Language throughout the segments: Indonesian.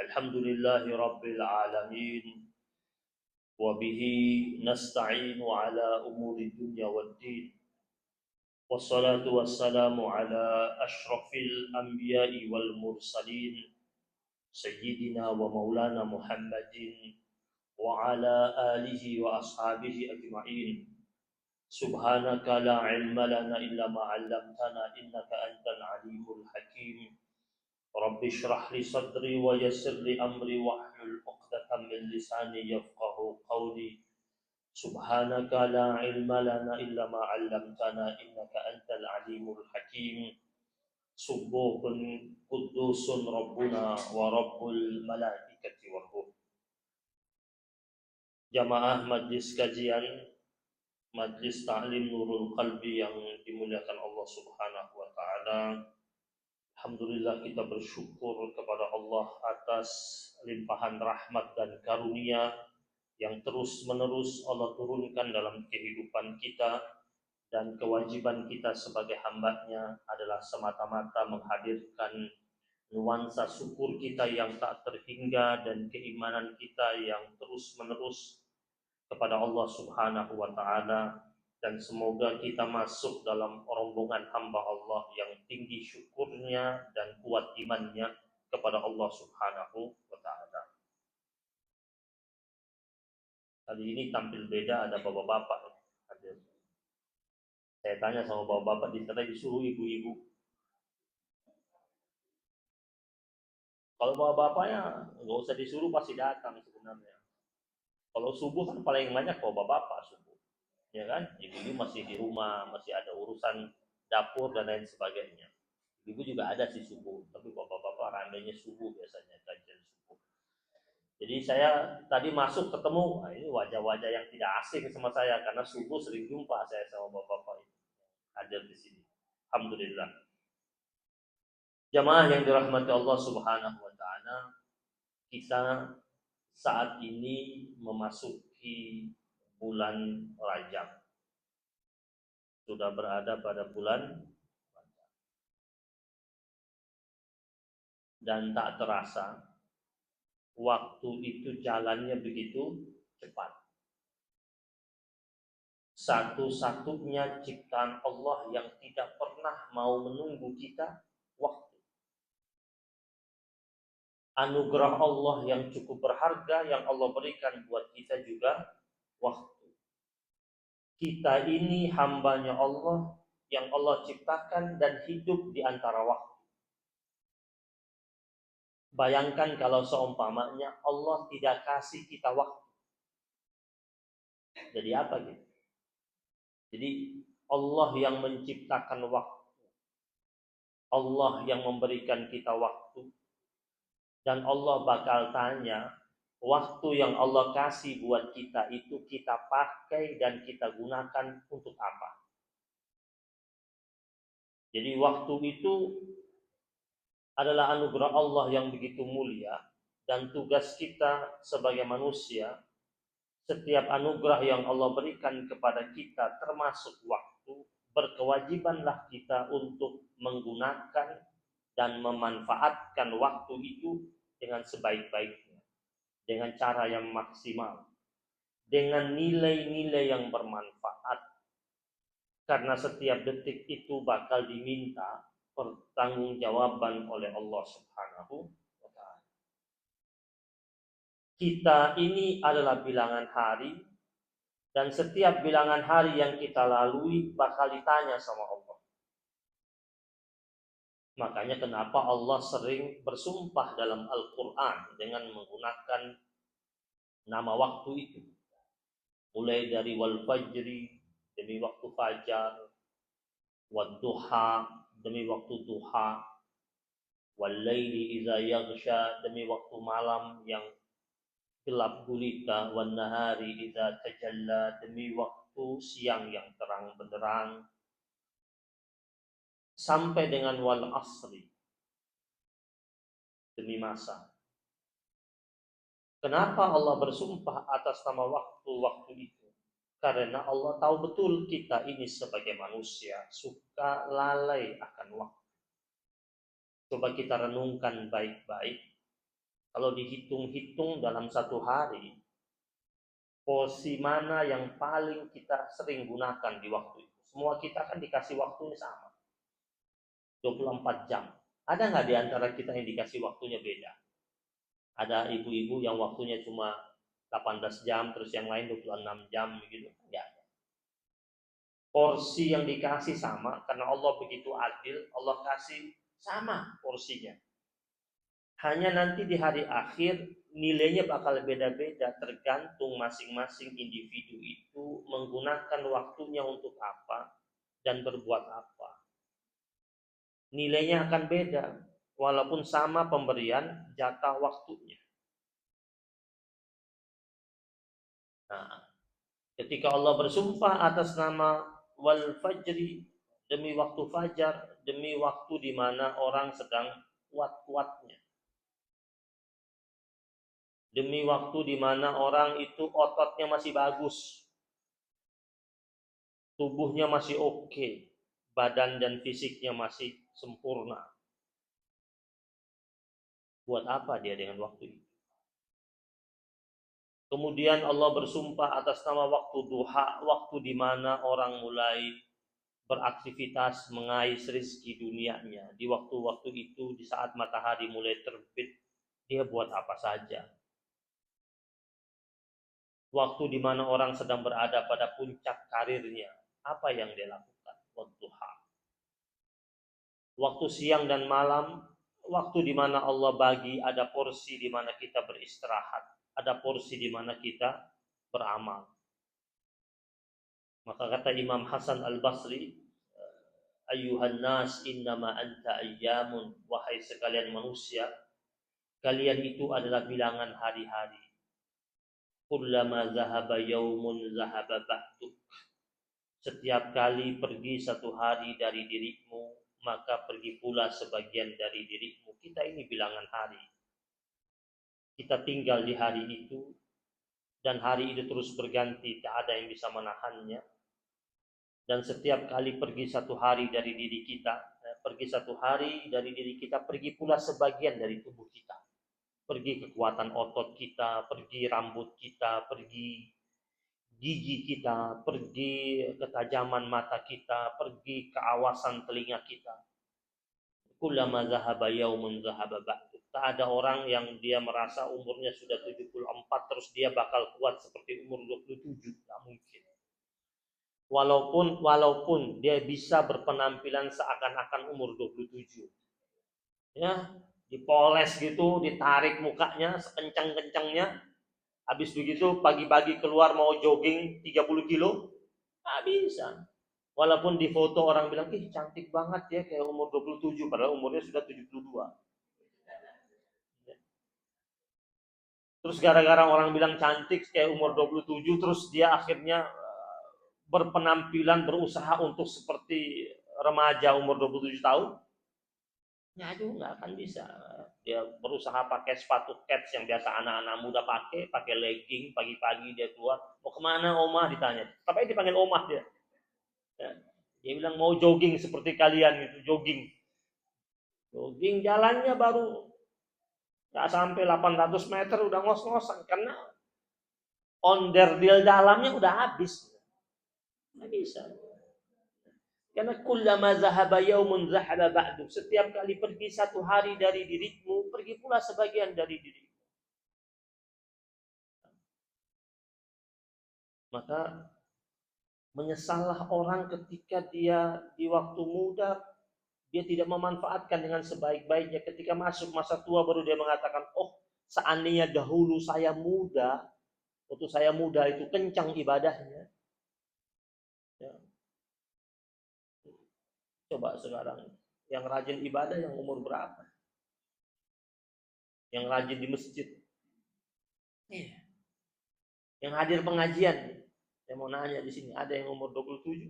الحمد لله رب العالمين وبه نستعين على أمور الدنيا والدين والصلاة والسلام على أشرف الأنبياء والمرسلين سيدنا ومولانا محمد وعلى آله وأصحابه أجمعين سبحانك لا علم لنا إلا ما علمتنا إنك أنت العليم الحكيم رب اشرح لي صدري ويسر لي أمري واحلل عقدة من لساني يفقه قولي سبحانك لا علم لنا إلا ما علمتنا إنك أنت العليم الحكيم سبوح قدوس ربنا ورب الملائكة والروح. Jamaah majlis kajian Majlis Ta'lim Nurul Qalbi yang dimuliakan Allah Subhanahu wa taala. Alhamdulillah kita bersyukur kepada Allah atas limpahan rahmat dan karunia yang terus-menerus Allah turunkan dalam kehidupan kita, dan kewajiban kita sebagai hamba-Nya adalah semata-mata menghadirkan nuansa syukur kita yang tak terhingga dan keimanan kita yang terus-menerus kepada Allah Subhanahu wa taala, dan semoga kita masuk dalam rombongan hamba Allah yang tinggi syukurnya dan kuat imannya kepada Allah Subhanahu wa taala. Kali ini tampil beda, ada bapak-bapak hadir. Saya tanya sama bapak-bapak di sana, disuruh ibu-ibu. Kalau bapak-bapaknya nggak usah disuruh pasti datang sebenarnya. Kalau subuh kan paling banyak bapak-bapak subuh, ya kan? Ibu-ibu masih di rumah, masih ada urusan dapur dan lain sebagainya. Ibu juga ada sih subuh, tapi bapak-bapak ramainya subuh biasanya kajian subuh. Jadi saya tadi masuk ketemu, ini wajah-wajah yang tidak asing sama saya karena subuh sering jumpa saya sama bapak-bapak itu hadir di sini. Alhamdulillah. Jamaah yang dirahmati Allah Subhanahu wa taala, kita saat ini memasuki bulan Rajab. Sudah berada pada bulan Rajab. Dan tak terasa waktu itu jalannya begitu cepat. Satu-satunya ciptaan Allah yang tidak pernah mau menunggu kita, waktu. Anugerah Allah yang cukup berharga yang Allah berikan buat kita juga, waktu. Kita ini hambanya Allah yang Allah ciptakan dan hidup di antara waktu. Bayangkan kalau seumpamanya Allah tidak kasih kita waktu. Jadi apa gitu? Jadi Allah yang menciptakan waktu, Allah yang memberikan kita waktu, dan Allah bakal tanya, waktu yang Allah kasih buat kita itu kita pakai dan kita gunakan untuk apa? Jadi waktu itu adalah anugerah Allah yang begitu mulia, dan tugas kita sebagai manusia, setiap anugerah yang Allah berikan kepada kita termasuk waktu, berkewajibanlah kita untuk menggunakan dan memanfaatkan waktu itu dengan sebaik-baiknya, dengan cara yang maksimal, dengan nilai-nilai yang bermanfaat, karena setiap detik itu bakal diminta pertanggungjawaban oleh Allah Subhanahu wa taala. Kita ini adalah bilangan hari, dan setiap bilangan hari yang kita lalui bakal ditanya sama Allah. Makanya kenapa Allah sering bersumpah dalam Al-Quran dengan menggunakan nama waktu itu. Mulai dari wal fajri, demi waktu fajar, wad duha, demi waktu duha, wal laili idza yaghsha, demi waktu malam yang gelap gulita, wan nahari idza tajalla, demi waktu siang yang terang benderang, sampai dengan wal asri, demi masa. Kenapa Allah bersumpah atas nama waktu-waktu itu? Karena Allah tahu betul kita ini sebagai manusia suka lalai akan waktu. Coba kita renungkan baik-baik. Kalau dihitung-hitung dalam satu hari, porsi mana yang paling kita sering gunakan di waktu itu? Semua kita kan dikasih waktunya sama, 24 jam. Ada nggak di antara kita yang dikasih waktunya beda? Ada ibu-ibu yang waktunya cuma 18 jam, terus yang lain 26 jam gitu. Ya. Porsi yang dikasih sama, karena Allah begitu adil, Allah kasih sama porsinya. Hanya nanti di hari akhir nilainya bakal beda-beda tergantung masing-masing individu itu menggunakan waktunya untuk apa dan berbuat apa. Nilainya akan beda walaupun sama pemberian jatah waktunya. Nah, ketika Allah bersumpah atas nama wal fajri, demi waktu fajar, demi waktu di mana orang sedang kuat-kuatnya. Demi waktu di mana orang itu ototnya masih bagus, tubuhnya masih oke, badan dan fisiknya masih sempurna. Buat apa dia dengan waktu itu? Kemudian Allah bersumpah atas nama waktu duha, waktu di mana orang mulai beraktivitas mengais rezeki dunianya. Di waktu-waktu itu, di saat matahari mulai terbit, dia buat apa saja. Waktu di mana orang sedang berada pada puncak karirnya, apa yang dia lakukan? Wadduha. Waktu siang dan malam, waktu di mana Allah bagi, ada porsi di mana kita beristirahat, ada porsi di mana kita beramal. Maka kata Imam Hasan Al-Basri, ayyuhan nas innama anta ayyamun, wahai sekalian manusia, kalian itu adalah bilangan hari-hari. Kullama zahaba yaumun zahaba ba'duk. Setiap kali pergi satu hari dari dirimu, maka pergi pula sebagian dari dirimu. Kita ini bilangan hari. Kita tinggal di hari itu, dan hari itu terus berganti, tak ada yang bisa menahannya. Dan setiap kali pergi satu hari dari diri kita, pergi pula sebagian dari tubuh kita. Pergi kekuatan otot kita, pergi rambut kita, pergi gigi kita, pergi ketajaman mata kita, pergi keawasan telinga kita. Kullama zahaba yaumun zahaba ba'du. Tak ada orang yang dia merasa umurnya sudah 74 terus dia bakal kuat seperti umur 27, tak mungkin. Walaupun dia bisa berpenampilan seakan-akan umur 27. Ya, dipoles gitu, ditarik mukanya sekencang-kencangnya. Habis begitu pagi-pagi keluar mau jogging 30 kilo, nggak bisa. Walaupun di foto orang bilang, ih cantik banget ya kayak umur 27, padahal umurnya sudah 72. Terus gara-gara orang bilang cantik kayak umur 27, terus dia akhirnya berpenampilan, berusaha untuk seperti remaja umur 27 tahun. Ya juga nggak akan bisa. Dia berusaha pakai sepatu kets yang biasa anak-anak muda pakai legging, pagi-pagi dia keluar, mau kemana Omah ditanya, tapi dipanggil Omah dia. Ya. Dia bilang mau jogging seperti kalian itu, jogging jalannya baru nggak sampai 800 meter udah ngos-ngosan karena onderdil dalamnya udah habis, nggak bisa. Karena kullama zahaba yaumun zahaba ba'du. Setiap kali pergi satu hari dari dirimu, pergi pula sebagian dari dirimu. Maka menyesallah orang ketika dia di waktu muda dia tidak memanfaatkan dengan sebaik-baiknya. Ketika masuk masa tua baru dia mengatakan, oh seandainya dahulu saya muda, waktu saya muda itu kencang ibadahnya. Ya. Coba sekarang yang rajin ibadah yang umur berapa? Yang rajin di masjid. Iya. Yang hadir pengajian. Saya mau nanya di sini, ada yang umur 27?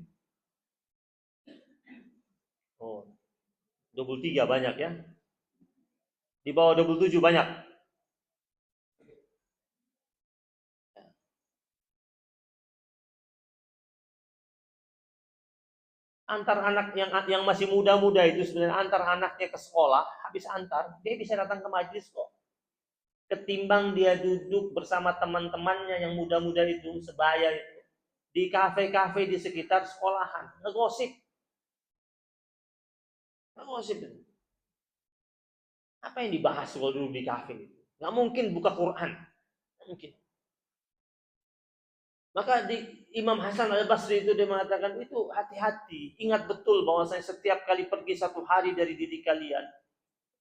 Oh, 23 banyak ya. Di bawah 27 banyak. Antar anak yang masih muda-muda itu sebenarnya antar anaknya ke sekolah, habis antar, dia bisa datang ke majelis kok. ketimbang dia duduk bersama teman-temannya yang muda-muda itu, sebaya itu, di kafe-kafe di sekitar sekolahan, ngegosip. Ngegosip itu. Apa yang dibahas kalau dulu di kafe itu? Nggak mungkin buka Quran. Nggak mungkin. Maka di Imam Hasan al-Basri itu dia mengatakan, itu hati-hati. Ingat betul bahwa saya setiap kali pergi satu hari dari diri kalian,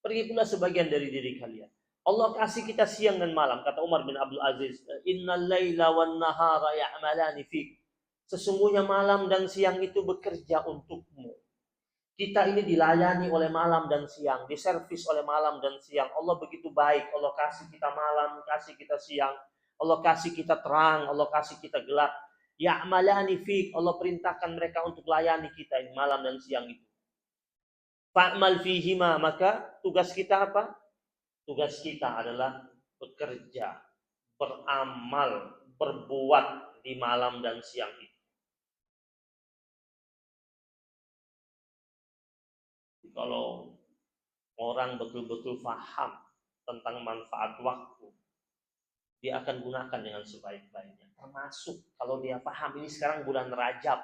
pergi pula sebagian dari diri kalian. Allah kasih kita siang dan malam. Kata Umar bin Abdul Aziz, Innal laila wan nahara ya'malani fik. Sesungguhnya malam dan siang itu bekerja untukmu. Kita ini dilayani oleh malam dan siang, diservis oleh malam dan siang. Allah begitu baik, Allah kasih kita malam, kasih kita siang, Allah kasih kita terang, Allah kasih kita gelap. Ya'malani fik, Allah perintahkan mereka untuk layani kita ini malam dan siang itu. Fa'mal fihima, maka tugas kita apa? Tugas kita adalah bekerja, beramal, berbuat di malam dan siang itu. Kalau orang betul-betul paham tentang manfaat waktu, dia akan gunakan dengan sebaik-baiknya. Termasuk kalau dia paham ini sekarang bulan Rajab,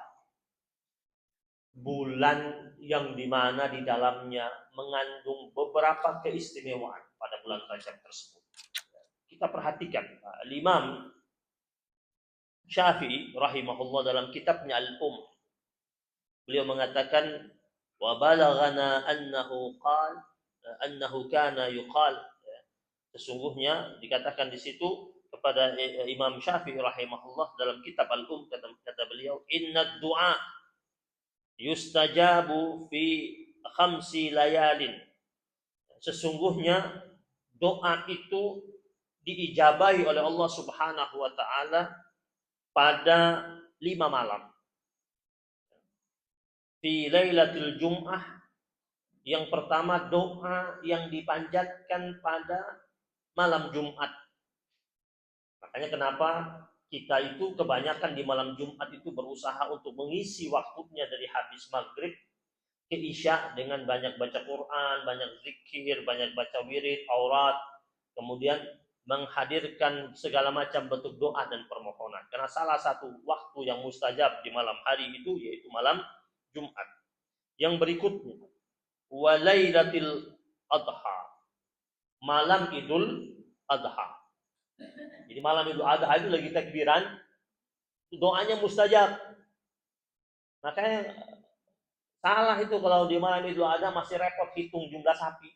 bulan yang dimana di dalamnya mengandung beberapa keistimewaan pada bulan Rajab tersebut. Kita perhatikan, Imam Syafi'i rahimahullah dalam kitabnya beliau mengatakan, wa balaghana annahu kana yuqal, sesungguhnya dikatakan di situ kepada Imam Syafi'i rahimahullah dalam kitab kata beliau, inna du'a yustajabu fi khamsi layalin, sesungguhnya doa itu diijabahi oleh Allah Subhanahu wa taala pada 5 malam. Fi lailatul jum'ah, yang pertama doa yang dipanjatkan pada malam Jumat. Makanya kenapa kita itu kebanyakan di malam Jumat itu berusaha untuk mengisi waktunya dari habis maghrib ke isya dengan banyak baca Quran, banyak zikir, banyak baca wirid, aurat, kemudian menghadirkan segala macam bentuk doa dan permohonan. Karena salah satu waktu yang mustajab di malam hari itu yaitu malam Jumat. Yang berikutnya, walailatul adha, malam Idul Adha. Jadi malam Idul Adha itu lagi takbiran, doanya mustajab. Makanya salah itu kalau di malam Idul Adha masih repot hitung jumlah sapi.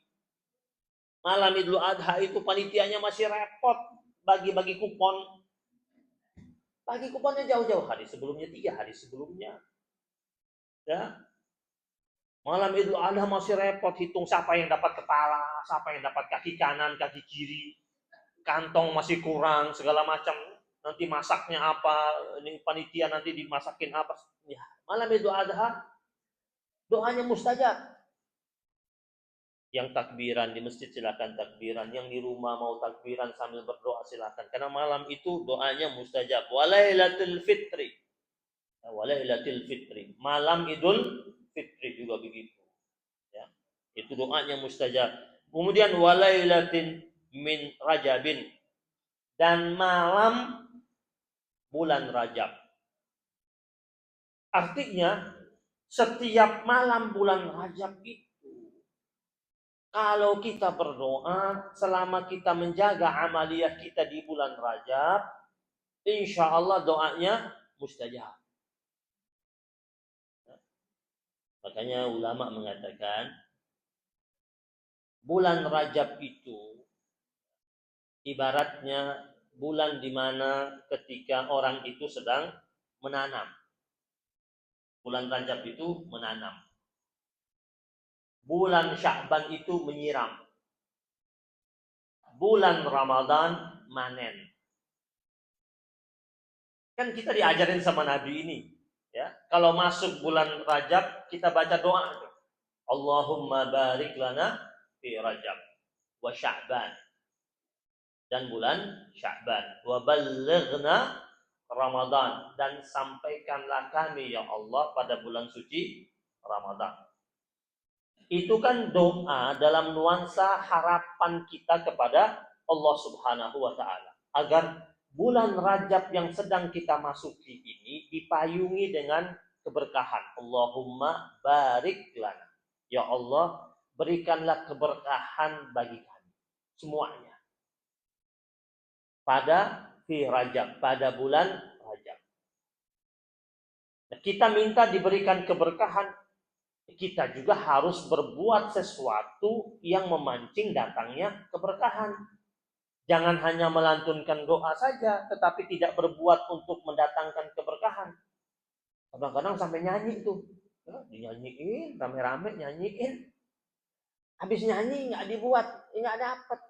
Malam Idul Adha itu panitianya masih repot bagi-bagi kupon. Bagi kuponnya jauh-jauh, hari sebelumnya, 3 hari sebelumnya. Ya. Malam Idul Adha masih repot hitung siapa yang dapat kepala, siapa yang dapat kaki kanan, kaki kiri. Kantong masih kurang, segala macam. Nanti masaknya apa, ini panitia nanti dimasakin apa. Ya. Malam Idul Adha doanya mustajab. Yang takbiran di masjid silakan takbiran, yang di rumah mau takbiran sambil berdoa silakan. Karena malam itu doanya mustajab. Walailatul fitri. Walailatul fitri. Malam Idul Fitri juga begitu. Ya. Itu doanya mustajab. Kemudian walailatin min Rajabin, dan malam bulan Rajab. Artinya setiap malam bulan Rajab itu, kalau kita berdoa, selama kita menjaga amaliyah kita di bulan Rajab, insya Allah doanya mustajab. Makanya ulama mengatakan, bulan Rajab itu ibaratnya bulan di mana ketika orang itu sedang menanam. Bulan Rajab itu menanam. Bulan Sya'ban itu menyiram. Bulan Ramadan manen. Kan kita diajarin sama Nabi ini, ya. Kalau masuk bulan Rajab kita baca doa, Allahumma barik lana fi Rajab wa Sya'ban, dan bulan Sya'ban, wa ballighna Ramadan, dan sampaikanlah kami ya Allah pada bulan suci Ramadan. Itu kan doa dalam nuansa harapan kita kepada Allah Subhanahu wa taala agar bulan Rajab yang sedang kita masuki ini dipayungi dengan keberkahan. Allahumma barik lana. Ya Allah, berikanlah keberkahan bagi kami semuanya pada Rajab, pada bulan Rajab. Kita minta diberikan keberkahan, kita juga harus berbuat sesuatu yang memancing datangnya keberkahan. Jangan hanya melantunkan doa saja, tetapi tidak berbuat untuk mendatangkan keberkahan. Kadang-kadang sampai nyanyi tuh, ya, dinyanyiin, rame-rame nyanyiin. Habis nyanyi nggak dibuat, nggak dapat.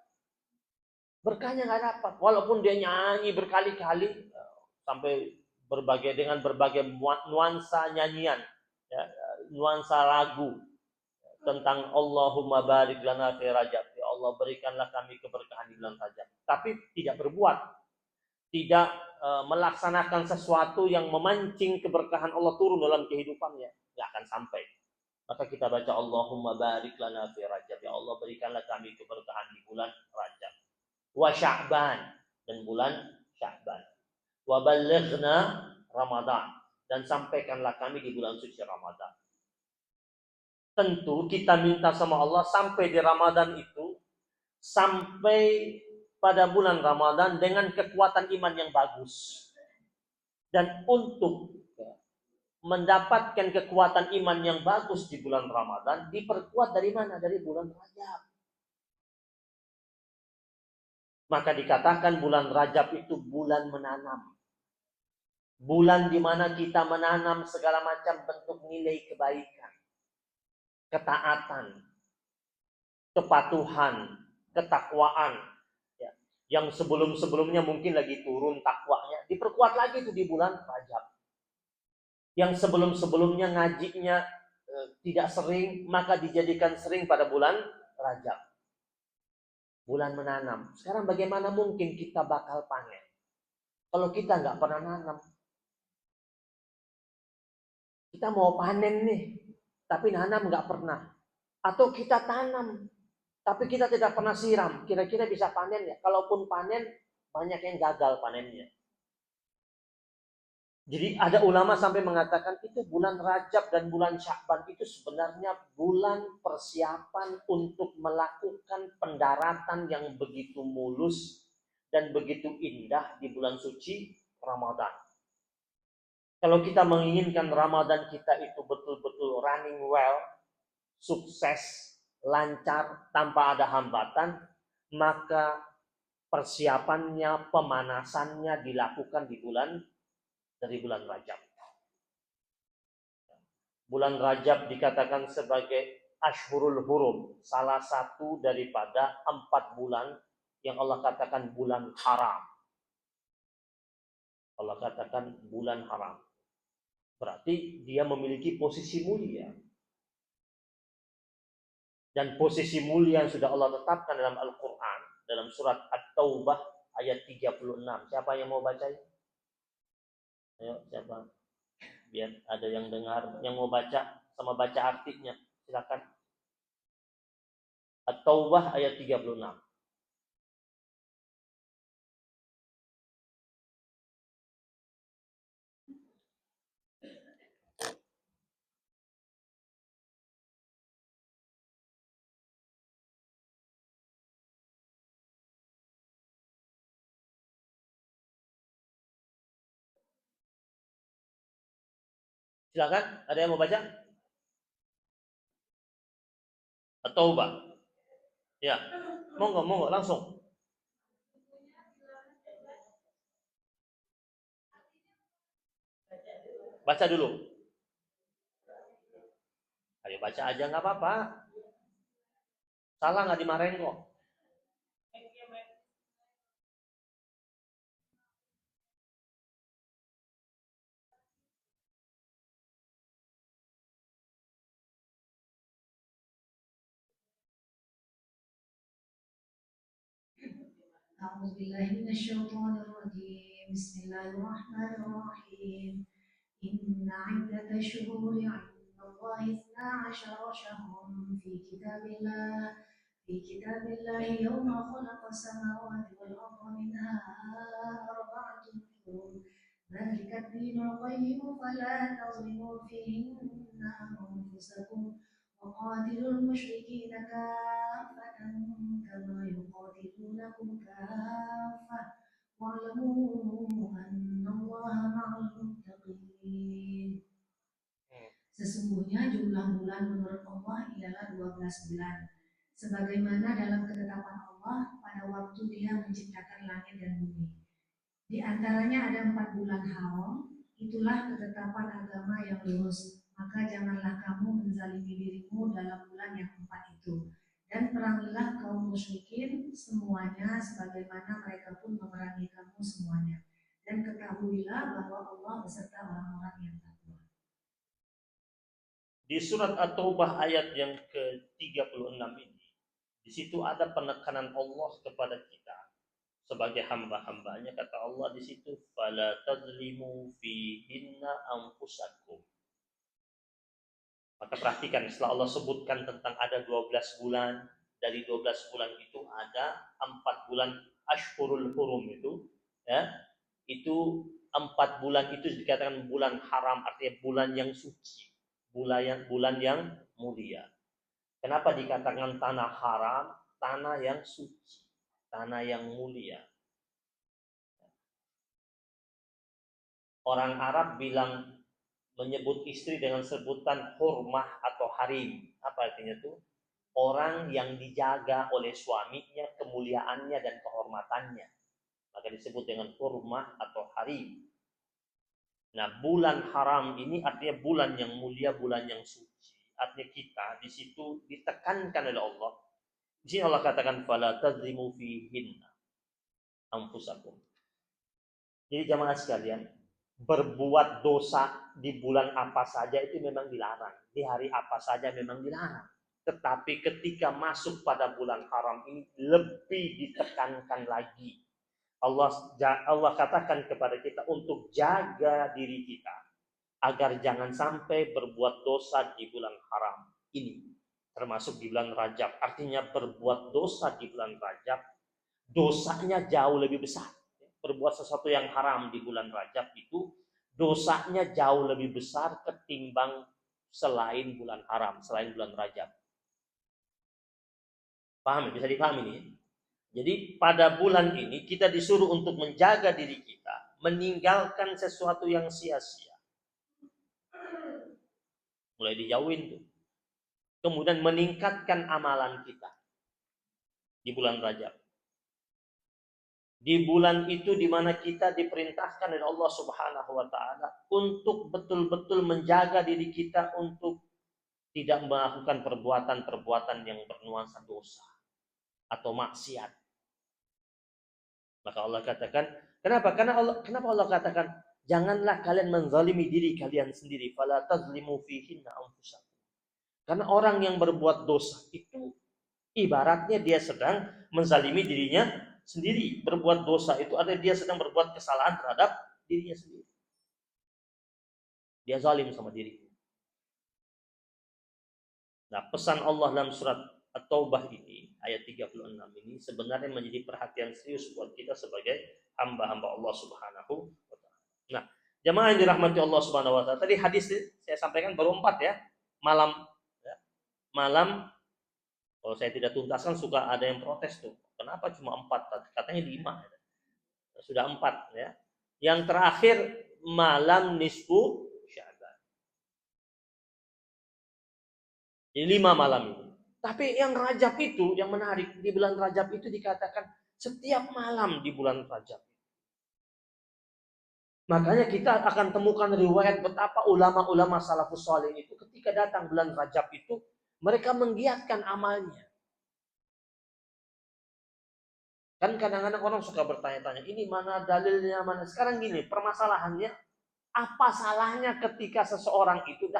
Berkahnya nggak dapat. Walaupun dia nyanyi berkali-kali, sampai dengan berbagai nuansa nyanyian, ya, nuansa lagu tentang Allahumma barik lana fi Rajab. Ya Allah, berikanlah kami keberkahan di bulan Rajab. Tapi tidak berbuat, tidak melaksanakan sesuatu yang memancing keberkahan Allah turun dalam kehidupannya, nggak akan sampai. Maka kita baca Allahumma barik lana fi Rajab. Ya Allah, berikanlah kami keberkahan di bulan Rajab. Wa Sya'ban, dan bulan Sya'ban. Wa balighna Ramadan, dan sampaikanlah kami di bulan suci Ramadan. Tentu kita minta sama Allah sampai di Ramadan itu, sampai pada bulan Ramadan dengan kekuatan iman yang bagus. Dan untuk mendapatkan kekuatan iman yang bagus di bulan Ramadan, diperkuat dari mana? Dari bulan Rajab. Maka dikatakan bulan Rajab itu bulan menanam. Bulan di mana kita menanam segala macam bentuk nilai kebaikan, ketaatan, kepatuhan, ketakwaan. Ya. Yang sebelum-sebelumnya mungkin lagi turun takwanya, diperkuat lagi itu di bulan Rajab. Yang sebelum-sebelumnya ngajinya tidak sering, maka dijadikan sering pada bulan Rajab. Bulan menanam. Sekarang bagaimana mungkin kita bakal panen kalau kita nggak pernah nanam? Kita mau panen nih, tapi nanam nggak pernah. Atau kita tanam, tapi kita tidak pernah siram. Kira-kira bisa panen ya? Kalaupun panen, banyak yang gagal panennya. Jadi ada ulama sampai mengatakan itu bulan Rajab dan bulan Sya'ban itu sebenarnya bulan persiapan untuk melakukan pendaratan yang begitu mulus dan begitu indah di bulan suci Ramadan. Kalau kita menginginkan Ramadan kita itu betul-betul running well, sukses, lancar, tanpa ada hambatan, maka persiapannya, pemanasannya dilakukan dari bulan Rajab. Bulan Rajab dikatakan sebagai Ashhurul Hurum, salah satu daripada 4 bulan yang Allah katakan bulan haram. Allah katakan bulan haram. Berarti dia memiliki posisi mulia. Dan posisi mulia yang sudah Allah tetapkan dalam Al-Quran, dalam surat At-Taubah ayat 36. Siapa yang mau baca? Ayo, siapa? Biar ada yang dengar, yang mau baca sama baca artinya. Silakan. At-Taubah ayat 36. Silakan, ada yang mau baca? At-Taubah. Ya. Monggo, monggo langsung. Baca dulu. Ayo baca aja nggak apa-apa. Salah nggak dimarahin kok. أعوذ بالله من الشيطان الرجيم بسم الله الرحمن الرحيم إن عدة الشهور عند الله 12 شهرا في كتاب الله في كتاب الله يوم خلق السماوات والأرض منها أربعة حرم ذلك الدين القيم فلا تظلموا فيهن أنفسكم وقاتلوا المشركين كافة كما يقاتلونكم كافة واعلموا أن الله مع المتقين. Sesungguhnya jumlah bulan menurut Allah ialah 12 bulan. Sebagaimana dalam ketetapan Allah pada waktu Dia menciptakan langit dan bumi. Di antaranya ada 4 bulan haram, itulah ketetapan agama yang lurus. Maka janganlah kamu menzalimi dirimu dalam bulan yang 4 itu. Dan perangilah kaum musyrikin semuanya sebagaimana mereka pun memerangi kamu semuanya. Dan ketahuilah bahwa Allah beserta orang-orang yang takwa. Di surat At-Taubah ayat yang ke-36 ini, di situ ada penekanan Allah kepada kita sebagai hamba-hambanya. Kata Allah di situ, fala tadzlimu fihinna anfusakum. Maka perhatikan, setelah Allah sebutkan tentang ada 12 bulan, dari 12 bulan itu ada 4 bulan Ashhurul Hurum itu, ya, itu 4 bulan itu dikatakan bulan haram, artinya bulan yang suci, bulan yang mulia. Kenapa dikatakan tanah haram? Tanah yang suci, tanah yang mulia. Orang Arab bilang, menyebut istri dengan sebutan hurmah atau harim. Apa artinya itu? Orang yang dijaga oleh suaminya, kemuliaannya dan kehormatannya. Maka disebut dengan hurmah atau harim. Nah, bulan haram ini artinya bulan yang mulia, bulan yang suci. Artinya kita di situ ditekankan oleh Allah. Di sini Allah katakan fala tadzlimu fihinna anfusakum. Jadi jamaah sekalian, berbuat dosa di bulan apa saja itu memang dilarang. Di hari apa saja memang dilarang. Tetapi ketika masuk pada bulan haram ini lebih ditekankan lagi. Allah katakan kepada kita untuk jaga diri kita agar jangan sampai berbuat dosa di bulan haram ini, termasuk di bulan Rajab. Artinya berbuat dosa di bulan Rajab dosanya jauh lebih besar. Berbuat sesuatu yang haram di bulan Rajab itu dosanya jauh lebih besar ketimbang selain bulan haram, selain bulan Rajab. Paham? Bisa dipahami ini? Jadi pada bulan ini kita disuruh untuk menjaga diri kita, meninggalkan sesuatu yang sia-sia. Mulai dijauhin tuh. Kemudian meningkatkan amalan kita di bulan Rajab. Di bulan itu di mana kita diperintahkan oleh Allah Subhanahu wa taala untuk betul-betul menjaga diri kita untuk tidak melakukan perbuatan-perbuatan yang bernuansa dosa atau maksiat. Maka Allah katakan, kenapa Allah katakan janganlah kalian menzalimi diri kalian sendiri, fala tazlimu fihinna anfusakum. Karena orang yang berbuat dosa itu ibaratnya dia sedang menzalimi dirinya sendiri. Berbuat dosa itu ada dia sedang berbuat kesalahan terhadap dirinya sendiri. Dia zalim sama dirinya. Nah, pesan Allah dalam surat At-Taubah ini, ayat 36 ini sebenarnya menjadi perhatian serius buat kita sebagai hamba-hamba Allah Subhanahu wa taala. Nah, jemaah yang dirahmati Allah Subhanahu wa taala, tadi hadis saya sampaikan baru 4 ya. Malam kalau saya tidak tuntaskan suka ada yang protes tuh. Kenapa cuma 4? Katanya 5. Sudah 4 ya. Yang terakhir malam nisfu Sya'ban. Jadi 5 malam itu. Tapi yang Rajab itu, yang menarik, di bulan Rajab itu dikatakan setiap malam di bulan Rajab. Makanya kita akan temukan riwayat betapa ulama-ulama salafus saleh itu ketika datang bulan Rajab itu, mereka menggiatkan amalnya. Kan kadang-kadang orang suka bertanya-tanya, ini mana dalilnya, mana. Sekarang gini, permasalahannya, apa salahnya ketika seseorang itu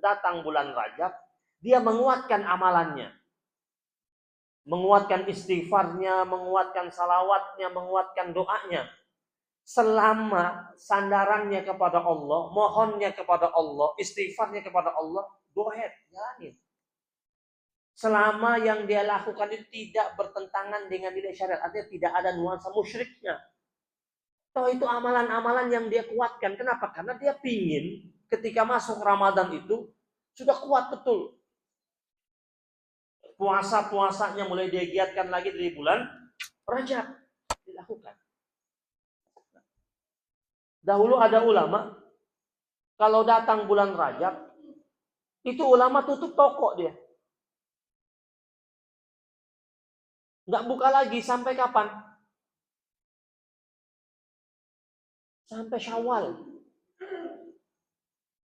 datang bulan Rajab, dia menguatkan amalannya, menguatkan istighfarnya, menguatkan salawatnya, menguatkan doanya. Selama sandarannya kepada Allah, mohonnya kepada Allah, istighfarnya kepada Allah, go ahead, jalanin. selama yang dia lakukan itu tidak bertentangan dengan nilai syariat, artinya tidak ada nuansa musyriknya. Toh itu amalan-amalan yang dia kuatkan. Kenapa? Karena dia pingin ketika masuk Ramadan itu sudah kuat betul. Puasa-puasanya mulai dia giatkan lagi dari bulan Rajab dilakukan. Dahulu ada ulama, kalau datang bulan Rajab, itu ulama tutup toko dia. Nggak buka lagi sampai kapan? Sampai Syawal.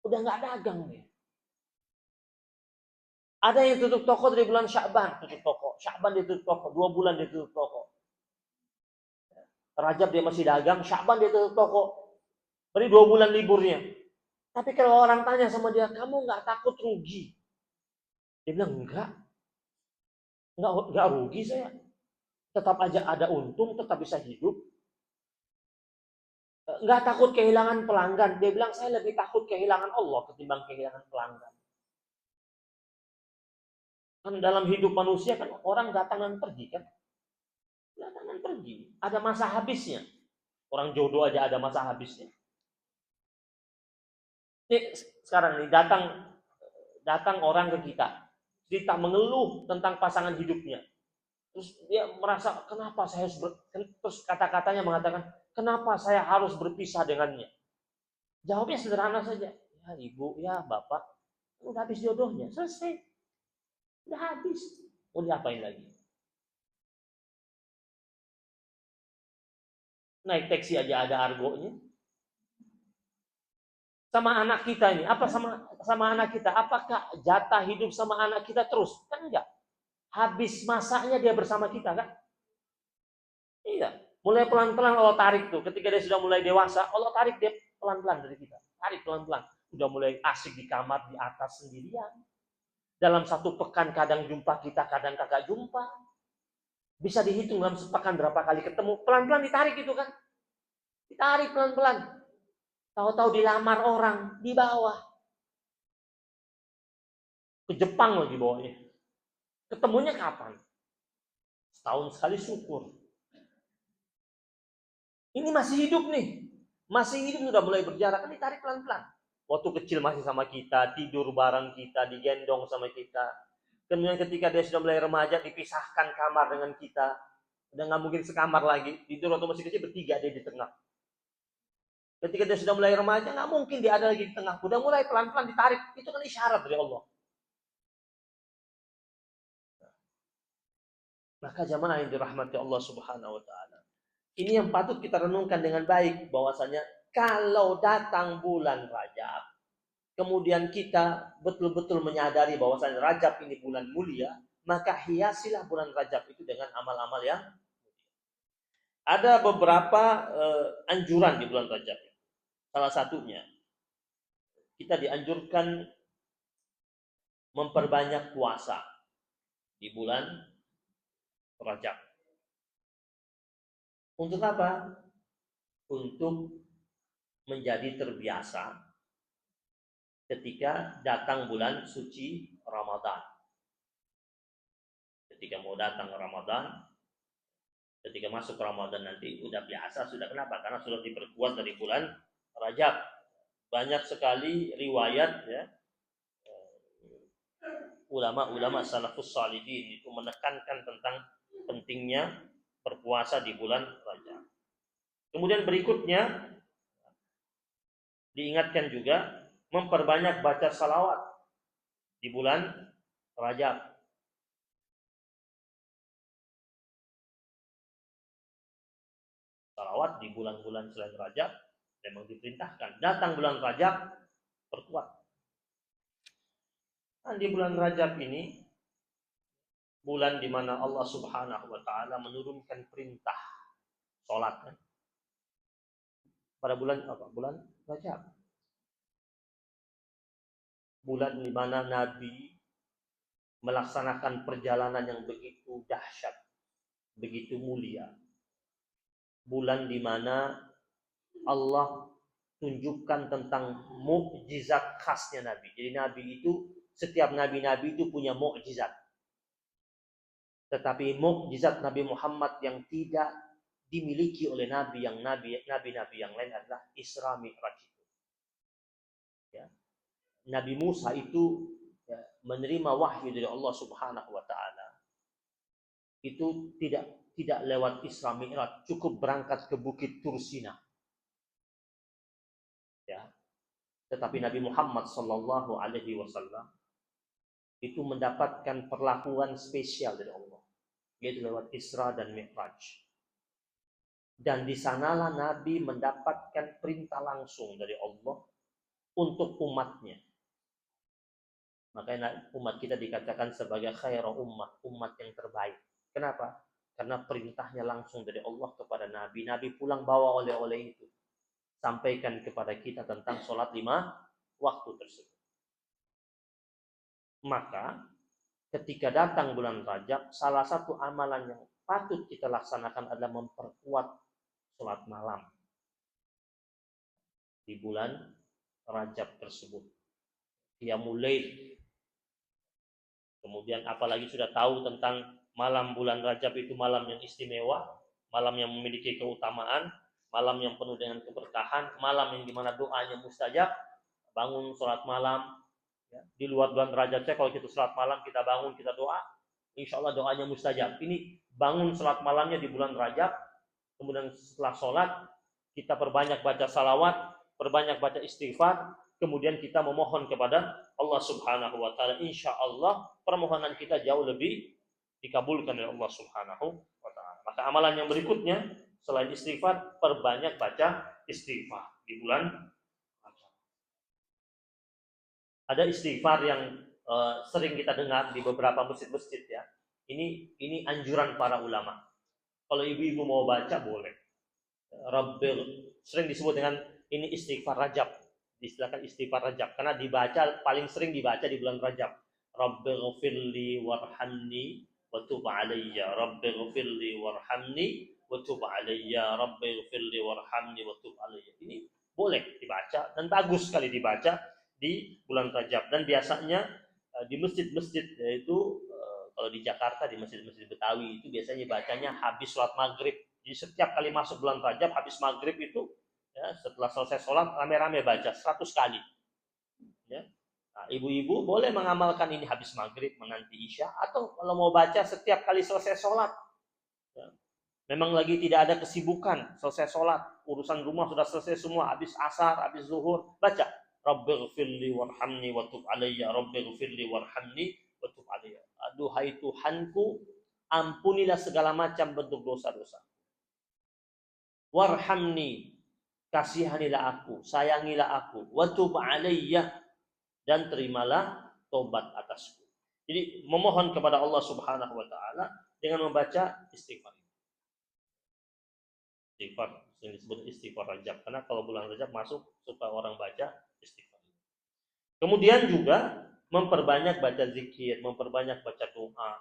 Udah nggak dagang dia. Ada yang tutup toko dari bulan Sya'ban, tutup toko. Sya'ban dia tutup toko, 2 bulan dia tutup toko. Rajab dia masih dagang, Sya'ban dia tutup toko. Berarti 2 bulan liburnya. Tapi kalau orang tanya sama dia, kamu nggak takut rugi? Dia bilang, enggak rugi saya. Tetap aja ada untung, tetap bisa hidup. Nggak takut kehilangan pelanggan. Dia bilang, saya lebih takut kehilangan Allah ketimbang kehilangan pelanggan. Kan dalam hidup manusia kan orang datang dan pergi kan. Datang dan pergi. Ada masa habisnya. Orang jodoh aja ada masa habisnya. Ini sekarang nih datang orang ke kita. Cerita mengeluh tentang pasangan hidupnya. Terus dia merasa kenapa saya harus terus kata-katanya mengatakan kenapa saya harus berpisah dengannya. Jawabnya sederhana saja. Ya ibu, ya bapak, udah habis jodohnya, selesai. Udah habis. Mau diapain lagi? Naik taksi aja ada argonya. Sama anak kita ini, apa sama anak kita? Apakah jatah hidup sama anak kita terus? Kan enggak. Habis masanya dia bersama kita kan? Iya. Mulai pelan-pelan Allah tarik tuh. Ketika dia sudah mulai dewasa, Allah tarik dia pelan-pelan dari kita. Tarik pelan-pelan. Udah mulai asik di kamar di atas sendirian. Dalam satu pekan kadang jumpa kita, kadang kagak jumpa. Bisa dihitung dalam sepekan berapa kali ketemu. Pelan-pelan ditarik itu kan. Ditarik pelan-pelan. Tahu-tahu dilamar orang di bawah. Ke Jepang lagi bawahnya. Ketemunya kapan? Setahun sekali syukur. Ini masih hidup nih. Masih hidup sudah mulai berjarak. Kan ditarik pelan-pelan. Waktu kecil masih sama kita. Tidur bareng kita. Digendong sama kita. Kemudian ketika dia sudah mulai remaja. Dipisahkan kamar dengan kita. Udah gak mungkin sekamar lagi. Tidur waktu masih kecil bertiga dia di tengah. Ketika dia sudah mulai remaja. Gak mungkin dia ada lagi di tengah. Udah mulai pelan-pelan ditarik. Itu kan isyarat dari Allah. Maka jamaah yang dirahmati Allah Subhanahu wa taala. Ini yang patut kita renungkan dengan baik bahwasanya kalau datang bulan Rajab, kemudian kita betul-betul menyadari bahwasanya Rajab ini bulan mulia, maka hiasilah bulan Rajab itu dengan amal-amal yang mulia. Ada beberapa anjuran di bulan Rajab. Salah satunya kita dianjurkan memperbanyak puasa di bulan Rajab. Untuk apa? Untuk menjadi terbiasa ketika datang bulan suci Ramadan. Ketika mau datang Ramadan, ketika masuk Ramadan nanti udah biasa, sudah kenapa? Karena sudah diperkuat dari bulan Rajab. Banyak sekali riwayat ya, ulama-ulama salafus salihin itu menekankan tentang pentingnya berpuasa di bulan Rajab. Kemudian berikutnya diingatkan juga memperbanyak baca salawat di bulan Rajab. Salawat di bulan-bulan selain Rajab memang diperintahkan. Datang bulan Rajab perkuat. Dan di bulan Rajab ini bulan di mana Allah Subhanahu wa taala menurunkan perintah salat kan? Pada bulan apa? Bulan Rajab. Bulan di mana Nabi melaksanakan perjalanan yang begitu dahsyat, begitu mulia. Bulan di mana Allah tunjukkan tentang mukjizat khasnya Nabi. Jadi Nabi itu, setiap nabi-nabi itu punya mukjizat. Tetapi mukjizat Nabi Muhammad yang tidak dimiliki oleh nabi-nabi yang lain adalah Isra Mi'raj itu. Ya. Nabi Musa itu menerima wahyu dari Allah Subhanahu wa taala. Itu tidak lewat Isra Mi'raj, cukup berangkat ke Bukit Tursina. Ya. Tetapi Nabi Muhammad sallallahu alaihi wasallam itu mendapatkan perlakuan spesial dari Allah, yaitu lewat Isra dan Mi'raj. Dan di sanalah Nabi mendapatkan perintah langsung dari Allah untuk umatnya. Makanya umat kita dikatakan sebagai khairu umat yang terbaik. Kenapa? Karena perintahnya langsung dari Allah kepada Nabi. Nabi pulang bawa oleh-oleh itu. Sampaikan kepada kita tentang sholat 5 waktu tersebut. Maka ketika datang bulan Rajab, salah satu amalan yang patut kita laksanakan adalah memperkuat sholat malam di bulan Rajab tersebut. Qiyamul Lail. Kemudian apalagi sudah tahu tentang malam bulan Rajab itu malam yang istimewa, malam yang memiliki keutamaan, malam yang penuh dengan keberkahan, malam yang dimana doanya mustajab. Bangun sholat malam ya. Di luar bulan Rajab saya kalau kita sholat malam kita bangun kita doa, insya Allah doanya mustajab. Ini bangun sholat malamnya di bulan Rajab, kemudian setelah sholat kita perbanyak baca salawat, perbanyak baca istighfar, kemudian kita memohon kepada Allah Subhanahu wa taala. Insya Allah permohonan kita jauh lebih dikabulkan oleh Allah Subhanahu wa taala. Maka amalan yang berikutnya selain istighfar, perbanyak baca istighfar di bulan Rajab. Ada istighfar yang sering kita dengar di beberapa masjid-masjid ya. Ini anjuran para ulama. Kalau ibu-ibu mau baca boleh. Rabbil sering disebut dengan ini istighfar Rajab, diistilahkan istighfar Rajab karena dibaca paling sering dibaca di bulan Rajab. Rabbighfirli warhamni wa tub alayya. Rabbighfirli warhamni wa tub alayya. Rabbighfirli warhamni wa tub alayya. Ini boleh dibaca dan bagus sekali dibaca di bulan Rajab. Dan biasanya di masjid-masjid yaitu kalau di Jakarta di masjid-masjid Betawi itu biasanya bacanya habis sholat maghrib. Jadi setiap kali masuk bulan Rajab habis maghrib itu ya, setelah selesai sholat rame-rame baca 100 kali. Ya. Nah, ibu-ibu boleh mengamalkan ini habis maghrib menanti isya atau kalau mau baca setiap kali selesai sholat. Ya. Memang lagi tidak ada kesibukan selesai sholat, urusan rumah sudah selesai semua, habis asar, habis zuhur, baca Rabbighfirli warhamni wa tub alayya. Rabbighfirli warhamni wa tub alayya. Aduhai Tuhanku, ampunilah segala macam bentuk dosa-dosa. Warhamni, kasihanilah aku, sayangilah aku, wa tub alayya, dan terimalah tobat atasku. Jadi memohon kepada Allah Subhanahu wa taala dengan membaca istighfar. Istighfar yang disebut istighfar Rajab karena kalau bulan Rajab masuk suka orang baca istighfar. Kemudian juga memperbanyak baca zikir, memperbanyak baca doa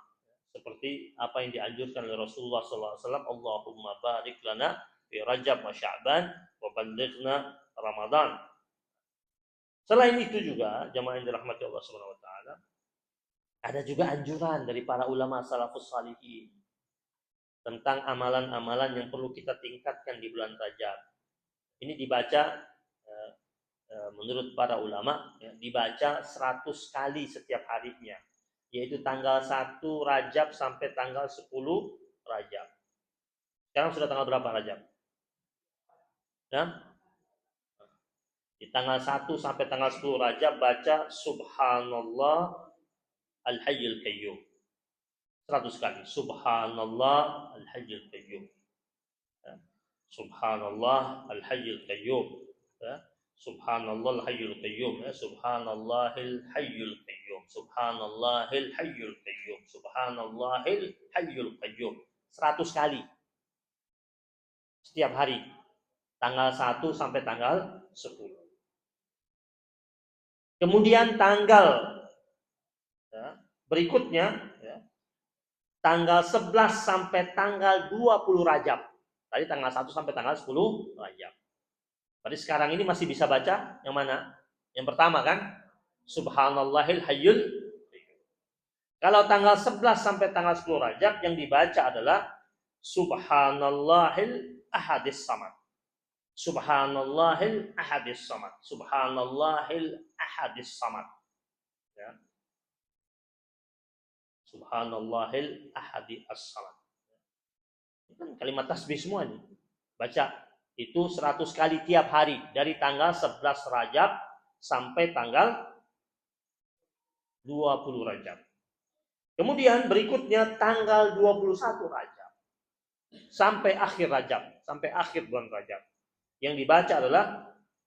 seperti apa yang dianjurkan oleh Rasulullah sallallahu alaihi wasallam, Allahumma barik lana fi Rajab wa Sya'ban wa ballighna Ramadan. Selain itu juga jamaah yang dirahmati Allah Subhanahu wa taala, ada juga anjuran dari para ulama salafus salihin tentang amalan-amalan yang perlu kita tingkatkan di bulan Rajab. Ini dibaca menurut para ulama ya, dibaca 100 kali setiap harinya, yaitu tanggal 1 Rajab sampai tanggal 10 Rajab. Sekarang sudah tanggal berapa Rajab? Ya? Di tanggal 1 sampai tanggal 10 Rajab baca Subhanallah Al-Hayyul Qayyum 100 kali. Subhanallah Al-Hayyul Qayyum ya. Subhanallah Al-Hayyul Qayyum ya. Subhanallah Al-Hayyul Qayyum ya. Subhanallahil Hayyul Qayyum. Subhanallahil Hayyul Qayyum. Subhanallahil Hayyul Qayyum 100 kali setiap hari tanggal 1 sampai tanggal 10. Kemudian tanggal ya, berikutnya ya, tanggal 11 sampai tanggal 20 Rajab. Tadi tanggal 1 sampai tanggal 10 Rajab. Berarti sekarang ini masih bisa baca yang mana? Yang pertama kan? Subhanallahil Hayyul. Kalau tanggal 11 sampai tanggal 10 Rajab yang dibaca adalah Subhanallahil Ahadis Samad. Subhanallahil Ahadis Samad. Subhanallahil Ahadis Samad. Ya. Subhanallahil Ahadis Samad. Itu kan kalimat tasbih semua nih. Baca itu 100 kali tiap hari dari tanggal 11 Rajab sampai tanggal 20 Rajab. Kemudian berikutnya tanggal 21 Rajab sampai akhir Rajab, sampai akhir bulan Rajab. Yang dibaca adalah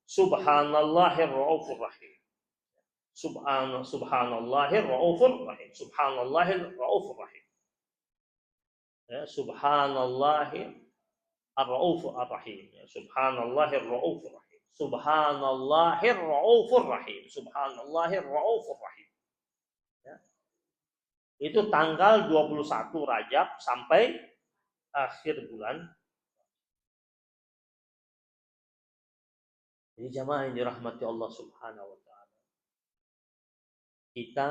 Subhanallahir Raufur Rahim. Subhanallahir Raufur Rahim. Subhanallahir Raufur Rahim. Ya, Subhanallahir Ar-Raufur Rahim. Ya, Subhanallahir Raufur Rahim. Subhanallahir Raufur Rahim. Subhanallahir Raufur Rahim. Ya. Itu tanggal 21 Rajab sampai akhir bulan. Jadi jamaah yang dirahmati Allah Subhanahu wa taala. Kita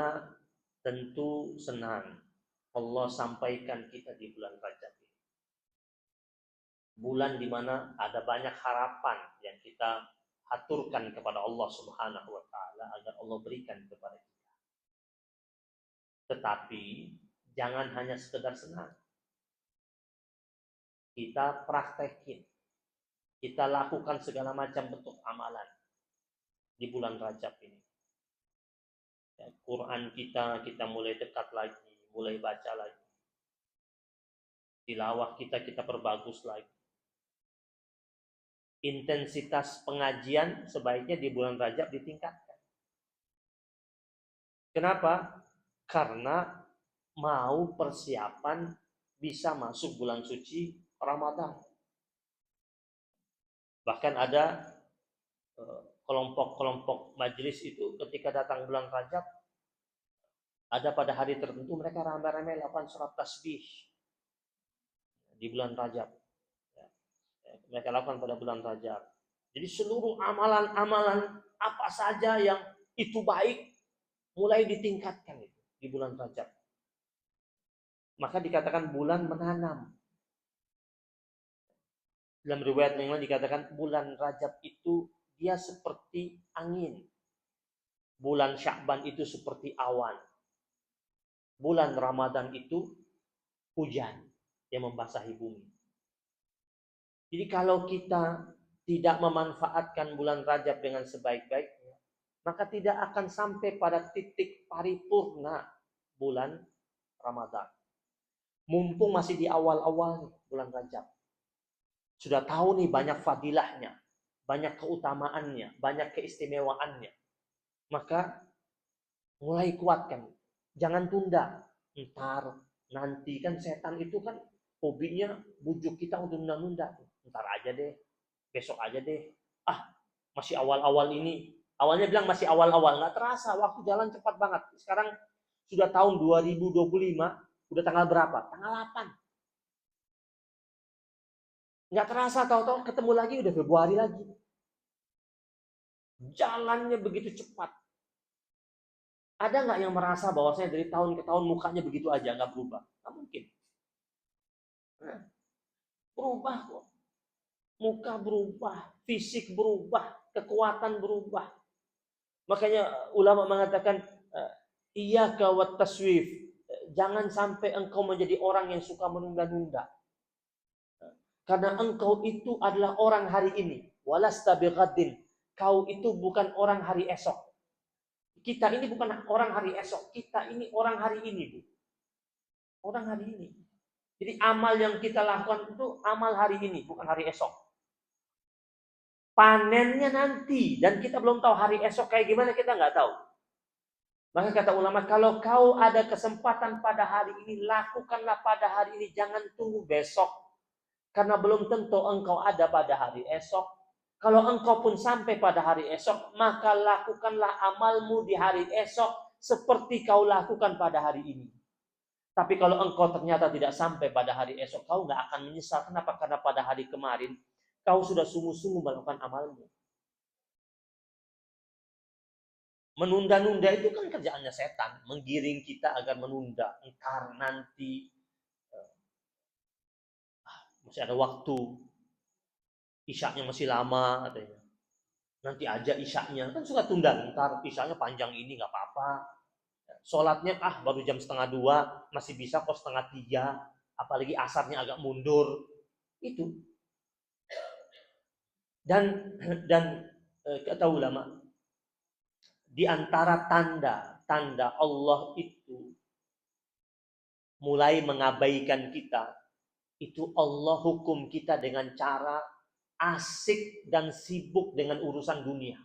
tentu senang Allah sampaikan kita di bulan Rajab ini. Bulan di mana ada banyak harapan yang kita aturkan kepada Allah Subhanahu wa taala agar Allah berikan kepada kita. Tetapi jangan hanya sekedar senang. Kita praktekin. Kita lakukan segala macam bentuk amalan di bulan Rajab ini. Ya, Quran kita mulai dekat lagi, mulai baca lagi. Tilawah kita perbagus lagi. Intensitas pengajian sebaiknya di bulan Rajab ditingkatkan. Kenapa? Karena mau persiapan bisa masuk bulan suci Ramadan. Bahkan ada kelompok-kelompok majelis itu ketika datang bulan Rajab, ada pada hari tertentu mereka ramai-ramai lakukan surat tasbih di bulan Rajab. Mereka lakukan pada bulan Rajab. Jadi seluruh amalan-amalan apa saja yang itu baik mulai ditingkatkan itu di bulan Rajab. Maka dikatakan bulan menanam. Dalam riwayat yang lain dikatakan bulan Rajab itu dia seperti angin. Bulan Sya'ban itu seperti awan. Bulan Ramadan itu hujan yang membasahi bumi. Jadi kalau kita tidak memanfaatkan bulan Rajab dengan sebaik-baiknya, maka tidak akan sampai pada titik paripurna bulan Ramadan. Mumpung masih di awal-awal bulan Rajab. Sudah tahu nih banyak fadilahnya, banyak keutamaannya, banyak keistimewaannya. Maka mulai kuatkan. Jangan tunda. Ntar, nanti kan setan itu kan hobinya bujuk kita untuk nunda-nunda. Ntar aja deh, besok aja deh. Masih awal-awal ini. Awalnya bilang masih awal-awal. Nggak terasa, waktu jalan cepat banget. Sekarang sudah tahun 2025, udah tanggal berapa? Tanggal 8. Nggak terasa, tahu-tahu ketemu lagi udah Februari lagi. Jalannya begitu cepat. Ada nggak yang merasa bahwasanya dari tahun ke tahun mukanya begitu aja, nggak berubah? Nggak mungkin. Berubah kok. Muka berubah, fisik berubah, kekuatan berubah. Makanya ulama mengatakan, iyyaka wat taswif. Jangan sampai engkau menjadi orang yang suka menunda-nunda. Karena engkau itu adalah orang hari ini. Walasta bighadin. Kau itu bukan orang hari esok. Kita ini bukan orang hari esok. Kita ini orang hari ini, Bu. Orang hari ini. Jadi amal yang kita lakukan itu amal hari ini, bukan hari esok. Panennya nanti. Dan kita belum tahu hari esok kayak gimana, kita nggak tahu. Maka kata ulama, kalau kau ada kesempatan pada hari ini, lakukanlah pada hari ini. Jangan tunggu besok. Karena belum tentu engkau ada pada hari esok. Kalau engkau pun sampai pada hari esok, maka lakukanlah amalmu di hari esok seperti kau lakukan pada hari ini. Tapi kalau engkau ternyata tidak sampai pada hari esok, kau nggak akan menyesal. Kenapa? Karena pada hari kemarin kau sudah sungguh-sungguh melakukan amalmu. Menunda-nunda itu kan kerjaannya setan, menggiring kita agar menunda. Entar nanti masih ada waktu, isyaknya masih lama katanya. Nanti aja isyaknya, kan suka tunda, ntar isyaknya panjang ini nggak apa-apa. Sholatnya baru jam 1:30, masih bisa kok 2:30, apalagi asarnya agak mundur. Itu. Dan kata ulama, di antara tanda Allah itu mulai mengabaikan kita, itu Allah hukum kita dengan cara asik dan sibuk dengan urusan dunia.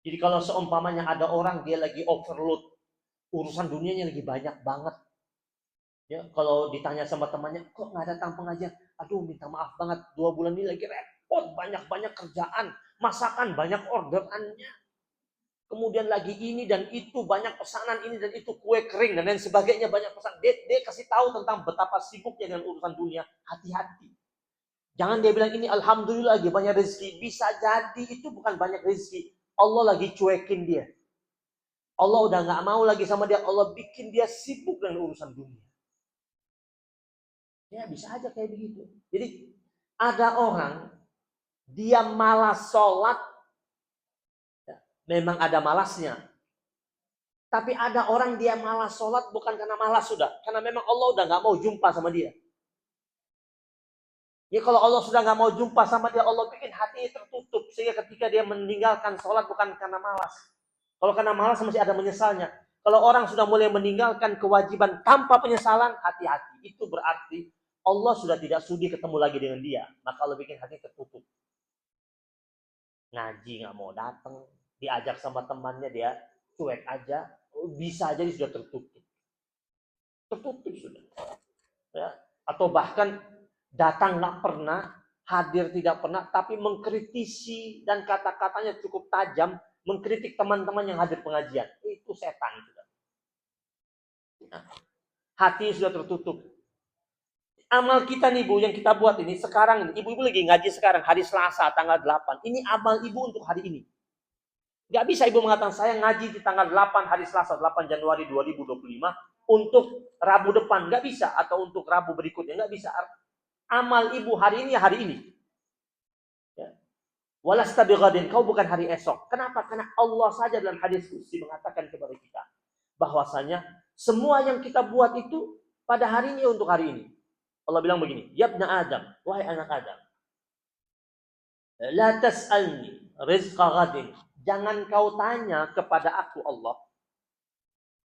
Jadi kalau seumpamanya ada orang dia lagi overload, urusan dunianya lagi banyak banget. Ya, kalau ditanya sama temannya, kok nggak datang pengajian? Aduh, minta maaf banget, 2 bulan ini lagi repot, banyak-banyak kerjaan, masakan banyak orderannya. Kemudian lagi ini dan itu, banyak pesanan ini dan itu, kue kering dan lain sebagainya, banyak pesan. Dia kasih tahu tentang betapa sibuknya dengan urusan dunia. Hati-hati. Jangan dia bilang ini alhamdulillah lagi banyak rezeki. Bisa jadi itu bukan banyak rezeki. Allah lagi cuekin dia. Allah udah nggak mau lagi sama dia. Allah bikin dia sibuk dengan urusan dunia. Ya bisa aja kayak begitu. Jadi ada orang dia malas sholat, memang ada malasnya. Tapi ada orang dia malas sholat bukan karena malas sudah, karena memang Allah udah nggak mau jumpa sama dia. Ya kalau Allah sudah nggak mau jumpa sama dia, Allah bikin hatinya tertutup sehingga ketika dia meninggalkan sholat bukan karena malas. Kalau karena malas masih ada menyesalnya. Kalau orang sudah mulai meninggalkan kewajiban tanpa penyesalan, hati-hati. Itu berarti Allah sudah tidak sudi ketemu lagi dengan dia. Maka Allah bikin hati tertutup. Ngaji nggak mau datang, diajak sama temannya dia cuek aja, bisa jadi sudah tertutup. Tertutup sudah. Ya. Atau bahkan datang nggak pernah, hadir tidak pernah, tapi mengkritisi dan kata-katanya cukup tajam, mengkritik teman-teman yang hadir pengajian. Itu setan sudah. Nah, hati sudah tertutup. Amal kita nih Bu, yang kita buat ini sekarang, ibu-ibu lagi ngaji sekarang, hari Selasa tanggal 8. Ini amal ibu untuk hari ini. Gak bisa ibu mengatakan saya ngaji di tanggal 8 hari Selasa 8 Januari 2025 untuk Rabu depan. Gak bisa. Atau untuk Rabu berikutnya. Gak bisa. Amal ibu hari ini ya hari ini. Ya. Walasta bighadin, kau bukan hari esok. Kenapa? Karena Allah saja dalam hadis qudsi mengatakan kepada kita bahwasanya semua yang kita buat itu pada hari ini untuk hari ini. Allah bilang begini, "Yabna Adam, wahai anak Adam, la tas'alni rizqa ghadin." Jangan kau tanya kepada aku Allah,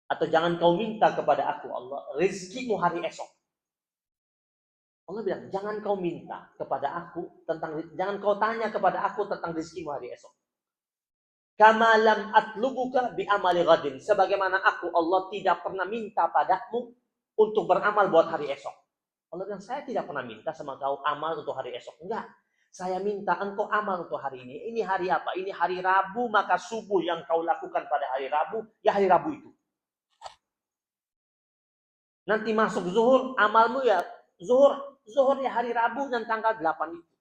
atau jangan kau minta kepada aku Allah rizkimu hari esok. Allah bilang, jangan kau minta kepada aku tentang, jangan kau tanya kepada aku tentang rizkimu hari esok. Kama lam atlubuka bi amali ghadin. Sebagaimana aku Allah tidak pernah minta padamu untuk beramal buat hari esok. Allah bilang, saya tidak pernah minta sama kau amal untuk hari esok. Enggak. Saya minta engkau amal untuk hari ini. Ini hari apa? Ini hari Rabu, maka subuh yang kau lakukan pada hari Rabu, ya hari Rabu itu. Nanti masuk zuhur, amalmu ya zuhur ya hari Rabu dan tanggal 8 itu.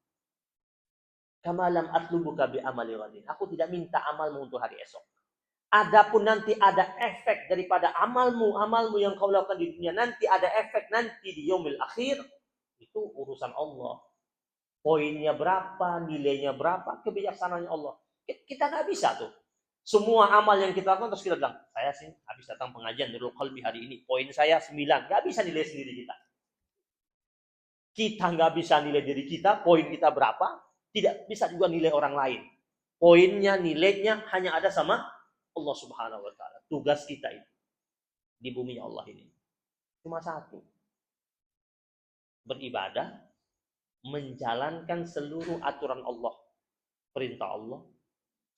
Kamalam atlubuka bi amali ghadin. Aku tidak minta amalmu untuk hari esok. Adapun nanti ada efek daripada amalmu yang kau lakukan di dunia, nanti ada efek nanti di yaumil akhir, itu urusan Allah. Poinnya berapa, nilainya berapa, kebijaksanaannya Allah. Kita nggak bisa tuh. Semua amal yang kita lakukan terus kita bilang, saya sih habis datang pengajian Nurul Qalbi hari ini, poin saya 9. Nggak bisa nilai sendiri kita. Kita nggak bisa nilai diri kita, poin kita berapa, tidak bisa juga nilai orang lain. Poinnya, nilainya hanya ada sama Allah Subhanahu wa Ta'ala. Tugas kita itu di bumi Allah ini cuma satu: beribadah, menjalankan seluruh aturan Allah, perintah Allah,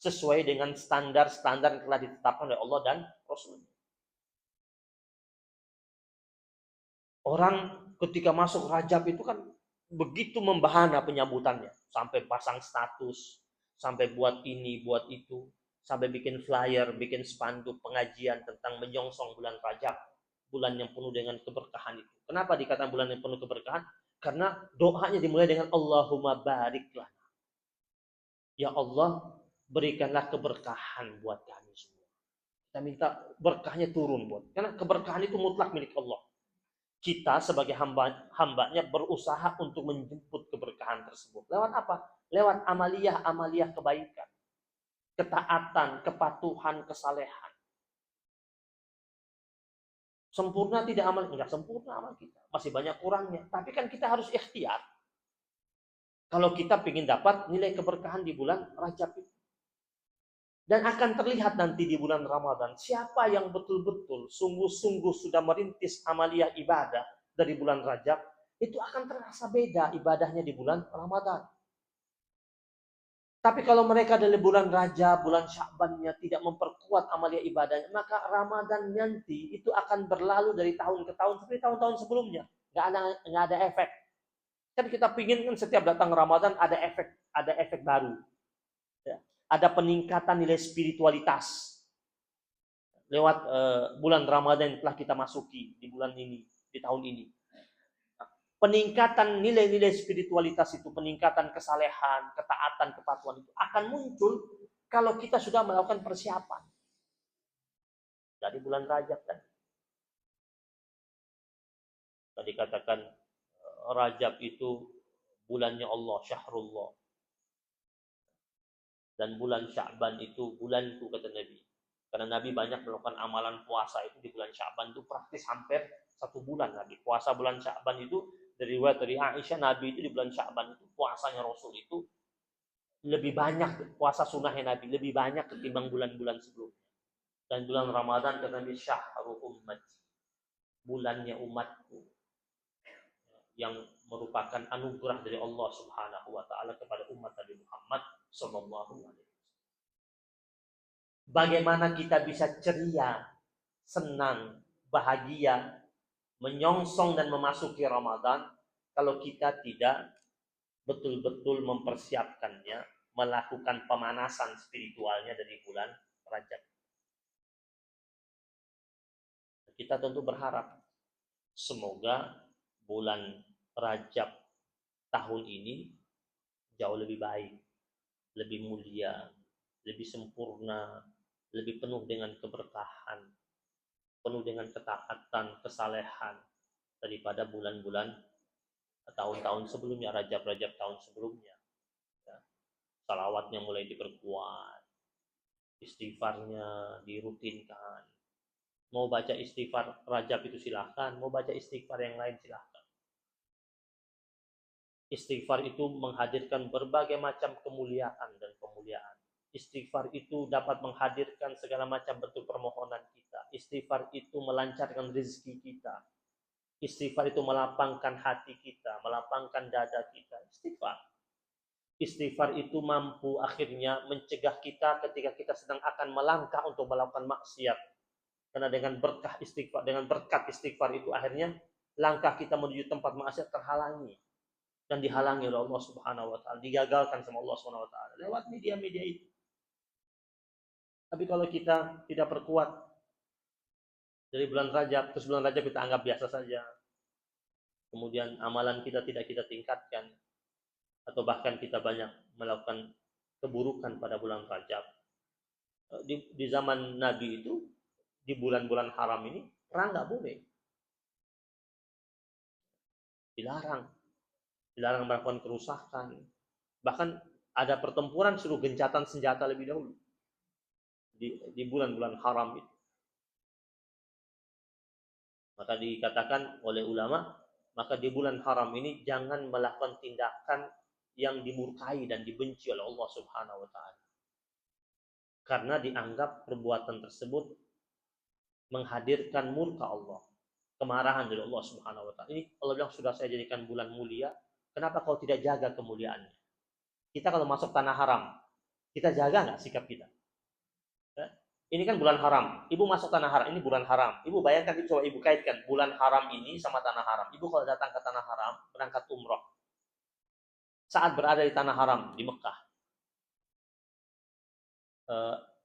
sesuai dengan standar-standar yang telah ditetapkan oleh Allah dan Rasul. Orang ketika masuk Rajab itu kan begitu membahana penyambutannya, sampai pasang status, sampai buat ini, buat itu, sampai bikin flyer, bikin spanduk pengajian tentang menyongsong bulan Rajab, bulan yang penuh dengan keberkahan itu. Kenapa dikatakan bulan yang penuh keberkahan? Karena doanya dimulai dengan Allahumma bariklah. Ya Allah, berikanlah keberkahan buat kami semua. Kita minta berkahnya turun buat. Karena keberkahan itu mutlak milik Allah. Kita sebagai hambanya berusaha untuk menjemput keberkahan tersebut. Lewat apa? Lewat amaliyah kebaikan. Ketaatan, kepatuhan, kesalehan. Sempurna tidak amal, enggak sempurna amal kita. Masih banyak kurangnya. Tapi kan kita harus ikhtiar. Kalau kita ingin dapat nilai keberkahan di bulan Rajab itu. Dan akan terlihat nanti di bulan Ramadan, siapa yang betul-betul sungguh-sungguh sudah merintis amaliyah ibadah dari bulan Rajab, itu akan terasa beda ibadahnya di bulan Ramadan. Tapi kalau mereka dari bulan Rajab, bulan Sya'bannya tidak memperkuat amaliyah ibadahnya, maka Ramadan nanti itu akan berlalu dari tahun ke tahun seperti tahun-tahun sebelumnya. Nggak ada efek. Kan kita pingin kan setiap datang Ramadan ada efek baru. Ya. Ada peningkatan nilai spiritualitas lewat bulan Ramadan yang telah kita masuki di bulan ini, di tahun ini. Peningkatan nilai-nilai spiritualitas itu, peningkatan kesalehan, ketaatan, kepatuhan itu akan muncul kalau kita sudah melakukan persiapan dari bulan Rajab tadi. Tadi katakan Rajab itu bulannya Allah, Syahrullah. Dan bulan Sya'ban itu bulanku, kata Nabi. Karena Nabi banyak melakukan amalan puasa itu di bulan Sya'ban itu praktis hampir 1 bulan Nabi. Puasa bulan Sya'ban itu dari riwayat dari Aisyah, Nabi itu di bulan Sya'ban itu puasanya Rasul itu lebih banyak, puasa sunnahnya Nabi lebih banyak ketimbang bulan-bulan sebelumnya. Dan bulan Ramadan kata Nabi, syahrul ummati, bulannya umatku, yang merupakan anugerah dari Allah Subhanahu wa taala kepada umat Nabi Muhammad sallallahu alaihi wasallam. Bagaimana kita bisa ceria, senang, bahagia, menyongsong dan memasuki Ramadan kalau kita tidak betul-betul mempersiapkannya, melakukan pemanasan spiritualnya dari bulan Rajab. Kita tentu berharap semoga bulan Rajab tahun ini jauh lebih baik, lebih mulia, lebih sempurna, lebih penuh dengan keberkahan, penuh dengan ketaatan, kesalehan daripada bulan-bulan tahun-tahun sebelumnya, Rajab-Rajab tahun sebelumnya. Ya. Salawatnya mulai diperkuat, istighfarnya dirutinkan. Mau baca istighfar Rajab itu silahkan, mau baca istighfar yang lain silahkan. Istighfar itu menghadirkan berbagai macam kemuliaan dan kemuliaan. Istighfar itu dapat menghadirkan segala macam bentuk permohonan kita. Istighfar itu melancarkan rezeki kita. Istighfar itu melapangkan hati kita, melapangkan dada kita. Istighfar itu mampu akhirnya mencegah kita ketika kita sedang akan melangkah untuk melakukan maksiat. Karena dengan berkah istighfar, dengan berkat istighfar itu akhirnya langkah kita menuju tempat maksiat terhalangi dan dihalangi oleh Allah Subhanahu wa taala, digagalkan sama Allah Subhanahu wa taala lewat media-media itu. Tapi kalau kita tidak perkuat dari bulan Rajab, terus bulan Rajab kita anggap biasa saja, kemudian amalan kita tidak kita tingkatkan, atau bahkan kita banyak melakukan keburukan pada bulan Rajab. Di zaman Nabi itu, di bulan-bulan haram ini, perang nggak boleh. Dilarang melakukan kerusakan. Bahkan ada pertempuran suruh gencatan senjata lebih dahulu. Di bulan-bulan haram itu. Maka dikatakan oleh ulama, maka di bulan haram ini jangan melakukan tindakan yang dimurkai dan dibenci oleh Allah Subhanahu wa taala. Karena dianggap perbuatan tersebut menghadirkan murka Allah, kemarahan dari Allah Subhanahu wa taala. Ini Allah bilang sudah saya jadikan bulan mulia, kenapa kau tidak jaga kemuliaannya? Kita kalau masuk tanah haram, kita jaga nggak sikap kita? Ini kan bulan haram. Ibu masuk tanah haram, ini bulan haram. Ibu bayangkan, coba ibu kaitkan bulan haram ini sama tanah haram. Ibu kalau datang ke tanah haram, berangkat umroh, saat berada di tanah haram di Mekah,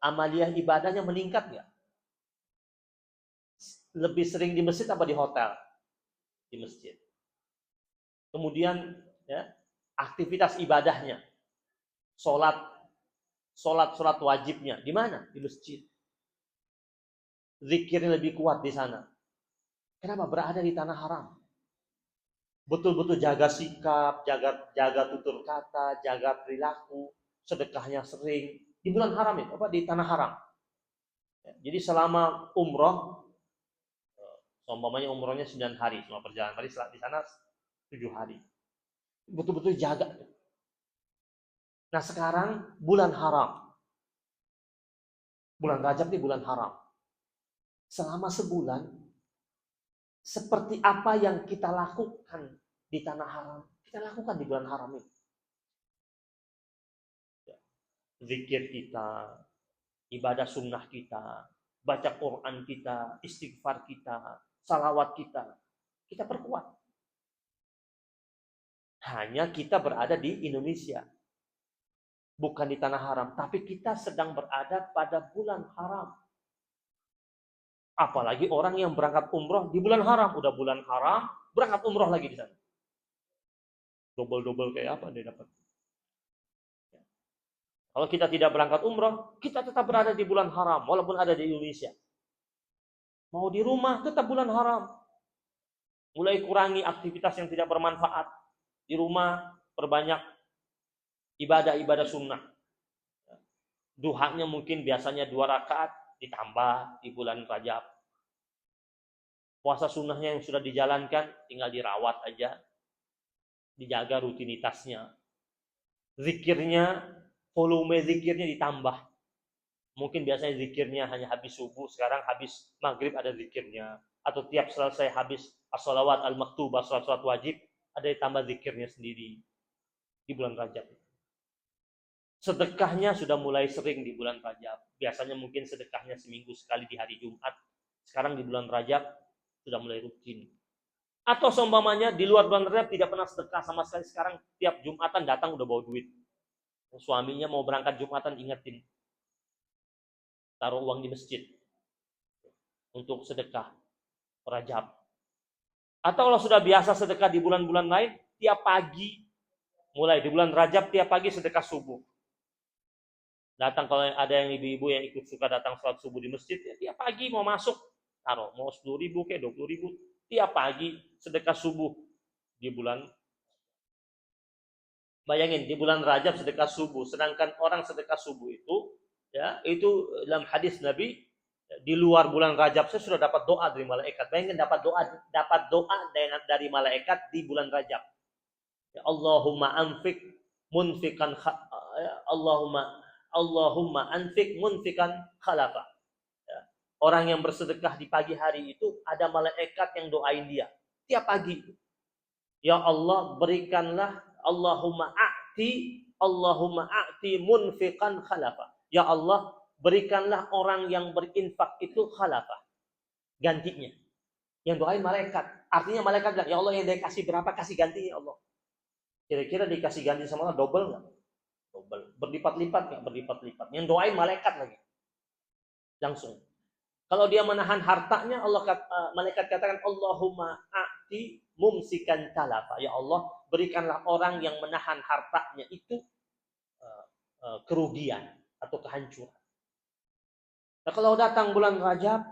amaliyah ibadahnya meningkat nggak? Lebih sering di masjid apa di hotel? Di masjid. Kemudian ya, aktivitas ibadahnya, sholat sholat wajibnya di mana? Di masjid. Zikirnya lebih kuat di sana. Kenapa? Berada di tanah haram. Betul-betul jaga sikap, jaga tutur kata, jaga perilaku, sedekahnya sering di bulan haram itu, di tanah haram. Jadi selama umroh, umpamanya umrohnya 9 hari, selama perjalanan tadi di sana 7 hari. Betul-betul jaga. Nah sekarang bulan haram. Bulan Rajab ini bulan haram. Selama sebulan, seperti apa yang kita lakukan di tanah haram, kita lakukan di bulan haram ini. Zikir kita, ibadah sunnah kita, baca Quran kita, istighfar kita, salawat kita perkuat. Hanya kita berada di Indonesia, bukan di tanah haram, tapi kita sedang berada pada bulan haram. Apalagi orang yang berangkat umroh di bulan haram, udah bulan haram, berangkat umroh lagi di sana. Double kayak apa dia dapat? Kalau kita tidak berangkat umroh, kita tetap berada di bulan haram, walaupun ada di Indonesia. Mau di rumah, tetap bulan haram. Mulai kurangi aktivitas yang tidak bermanfaat. Di rumah, perbanyak ibadah-ibadah sunnah. Duhanya mungkin biasanya 2 rakaat, ditambah di bulan Rajab. Puasa sunnahnya yang sudah dijalankan, tinggal dirawat aja. Dijaga rutinitasnya. Zikirnya, volume zikirnya ditambah. Mungkin biasanya zikirnya hanya habis subuh, sekarang habis maghrib ada zikirnya. Atau tiap selesai habis as-salawat al-maktubah, salat wajib, ada ditambah zikirnya sendiri. Di bulan Rajab. Sedekahnya sudah mulai sering di bulan Rajab. Biasanya mungkin sedekahnya seminggu sekali di hari Jumat. Sekarang di bulan Rajab sudah mulai rutin. Atau seumpamanya di luar bulan Rajab tidak pernah sedekah sama sekali, sekarang tiap Jumatan datang udah bawa duit. Suaminya mau berangkat Jumatan ingetin. Taruh uang di masjid untuk sedekah Rajab. Atau kalau sudah biasa sedekah di bulan-bulan lain, tiap pagi mulai di bulan Rajab tiap pagi sedekah subuh. Datang kalau ada yang ibu-ibu yang ikut suka datang sholat subuh di masjid, ya tiap pagi mau masuk, taruh mau 10.000 kayak 20.000, tiap pagi sedekah subuh di bulan. Bayangin di bulan Rajab sedekah subuh, sedangkan orang sedekah subuh itu, ya itu dalam hadis Nabi, di luar bulan Rajab saya sudah dapat doa dari malaikat. Bayangin dapat doa dari malaikat di bulan Rajab. Ya Allahumma anfik munfikan Allahumma anfik munfikan khalafa. Ya. Orang yang bersedekah di pagi hari itu ada malaikat yang doain dia tiap pagi. Ya Allah berikanlah Allahumma a'ti munfikan khalafa. Ya Allah berikanlah orang yang berinfak itu khalafa. Gantinya. Yang doain malaikat. Artinya malaikat bilang, ya Allah yang dia kasih berapa kasih gantinya Allah. Kira-kira dikasih ganti sama Allah double nggak? Double. Berlipat-lipat nggak? Berlipat-lipat. Yang doain malaikat lagi. Langsung. Kalau dia menahan hartanya, malaikat katakan Allahumma a'ti mumsikan talafa. Ya Allah, berikanlah orang yang menahan hartanya itu kerugian atau kehancuran. Nah, kalau datang bulan Rajab,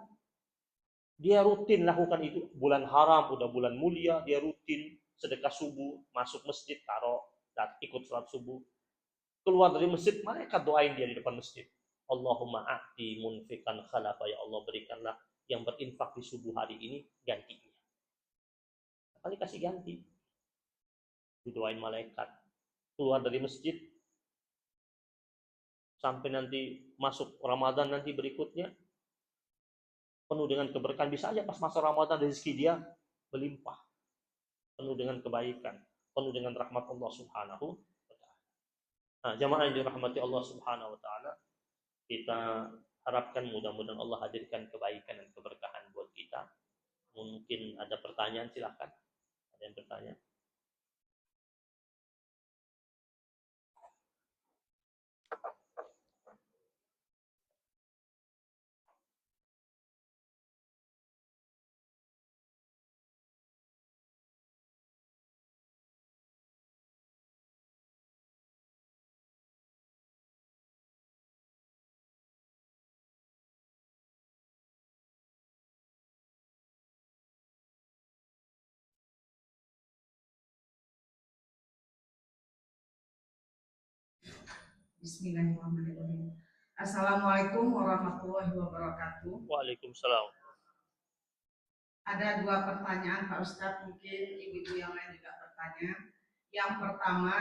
dia rutin lakukan itu. Bulan haram, udah bulan mulia, dia rutin sedekah subuh, masuk masjid, taruh, ikut sholat subuh. Keluar dari masjid, malaikat doain dia di depan masjid. Allahumma a'ti munfikan khalafa. Ya Allah berikanlah yang berinfak di subuh hari ini gantinya. Kali kasih ganti. Didoain malaikat. Keluar dari masjid. Sampai nanti masuk Ramadan nanti berikutnya. Penuh dengan keberkahan. Bisa aja pas masuk Ramadan rezeki dia melimpah. Penuh dengan kebaikan. Penuh dengan rahmat Allah subhanahu wa ta'ala. Nah, jamaah yang dirahmati Allah subhanahu wa ta'ala. Kita harapkan mudah-mudahan Allah hadirkan kebaikan dan keberkahan buat kita. Mungkin ada pertanyaan, silahkan. Ada yang bertanya? Bismillahirrahmanirrahim. Assalamualaikum warahmatullahi wabarakatuh. Waalaikumsalam. Ada dua pertanyaan Pak Ustadz, mungkin ibu-ibu yang lain juga bertanya. Yang pertama,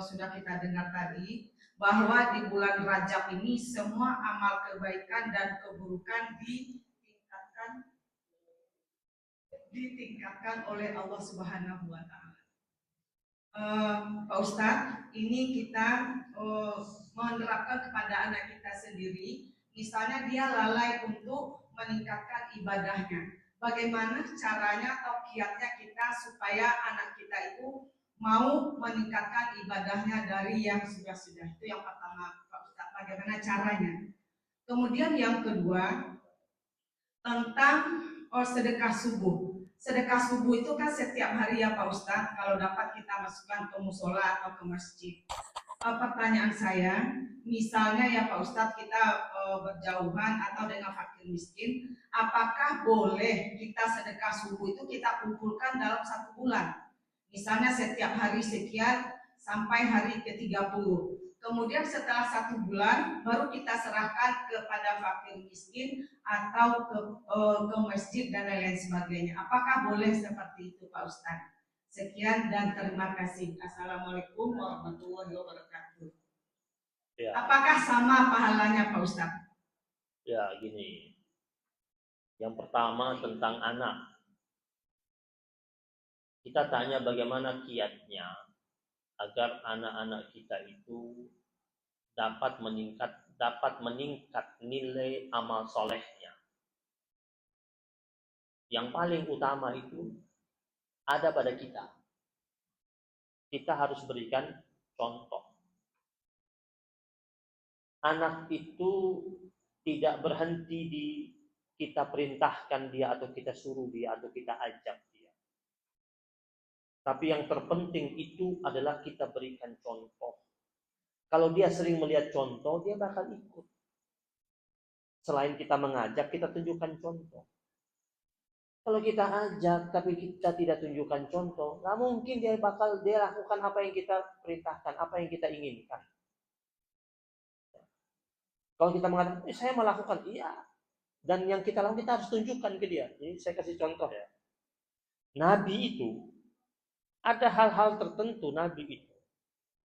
sudah kita dengar tadi bahwa di bulan Rajab ini semua amal kebaikan dan keburukan ditingkatkan oleh Allah Subhanahu wa Ta'ala. Pak Ustadz, ini kita menerapkan kepada anak kita sendiri. Misalnya dia lalai untuk meningkatkan ibadahnya. Bagaimana caranya atau kiatnya kita supaya anak kita itu mau meningkatkan ibadahnya dari yang sudah-sudah. Itu yang pertama, Pak Ustadz, bagaimana caranya. Kemudian yang kedua, tentang sedekah subuh. Sedekah subuh itu kan setiap hari ya Pak Ustadz, kalau dapat kita masukkan ke musola atau ke masjid. Pertanyaan saya, misalnya ya Pak Ustadz kita berjauhan atau dengan fakir miskin, apakah boleh kita sedekah subuh itu kita kumpulkan dalam 1 bulan? Misalnya setiap hari sekian sampai hari ke-30. Kemudian setelah 1 bulan baru kita serahkan kepada fakir miskin atau ke masjid dan lain-lain sebagainya. Apakah boleh seperti itu Pak Ustadz? Sekian dan terima kasih. Assalamualaikum warahmatullahi wabarakatuh. Ya. Apakah sama pahalanya Pak Ustadz? Ya, gini. Yang pertama tentang anak. Kita tanya bagaimana kiatnya agar anak-anak kita itu dapat meningkat nilai amal solehnya. Yang paling utama itu ada pada kita. Kita harus berikan contoh. Anak itu tidak berhenti di kita perintahkan dia atau kita suruh dia atau kita ajak dia. Tapi yang terpenting itu adalah kita berikan contoh. Kalau dia sering melihat contoh, dia bakal ikut. Selain kita mengajak, kita tunjukkan contoh. Kalau kita ajak tapi kita tidak tunjukkan contoh, nggak mungkin dia lakukan apa yang kita perintahkan, apa yang kita inginkan. Kalau kita mengatakan, saya melakukan, iya. Dan yang kita lakukan kita harus tunjukkan ke dia. Ini saya kasih contoh ya. Nabi itu ada hal-hal tertentu Nabi itu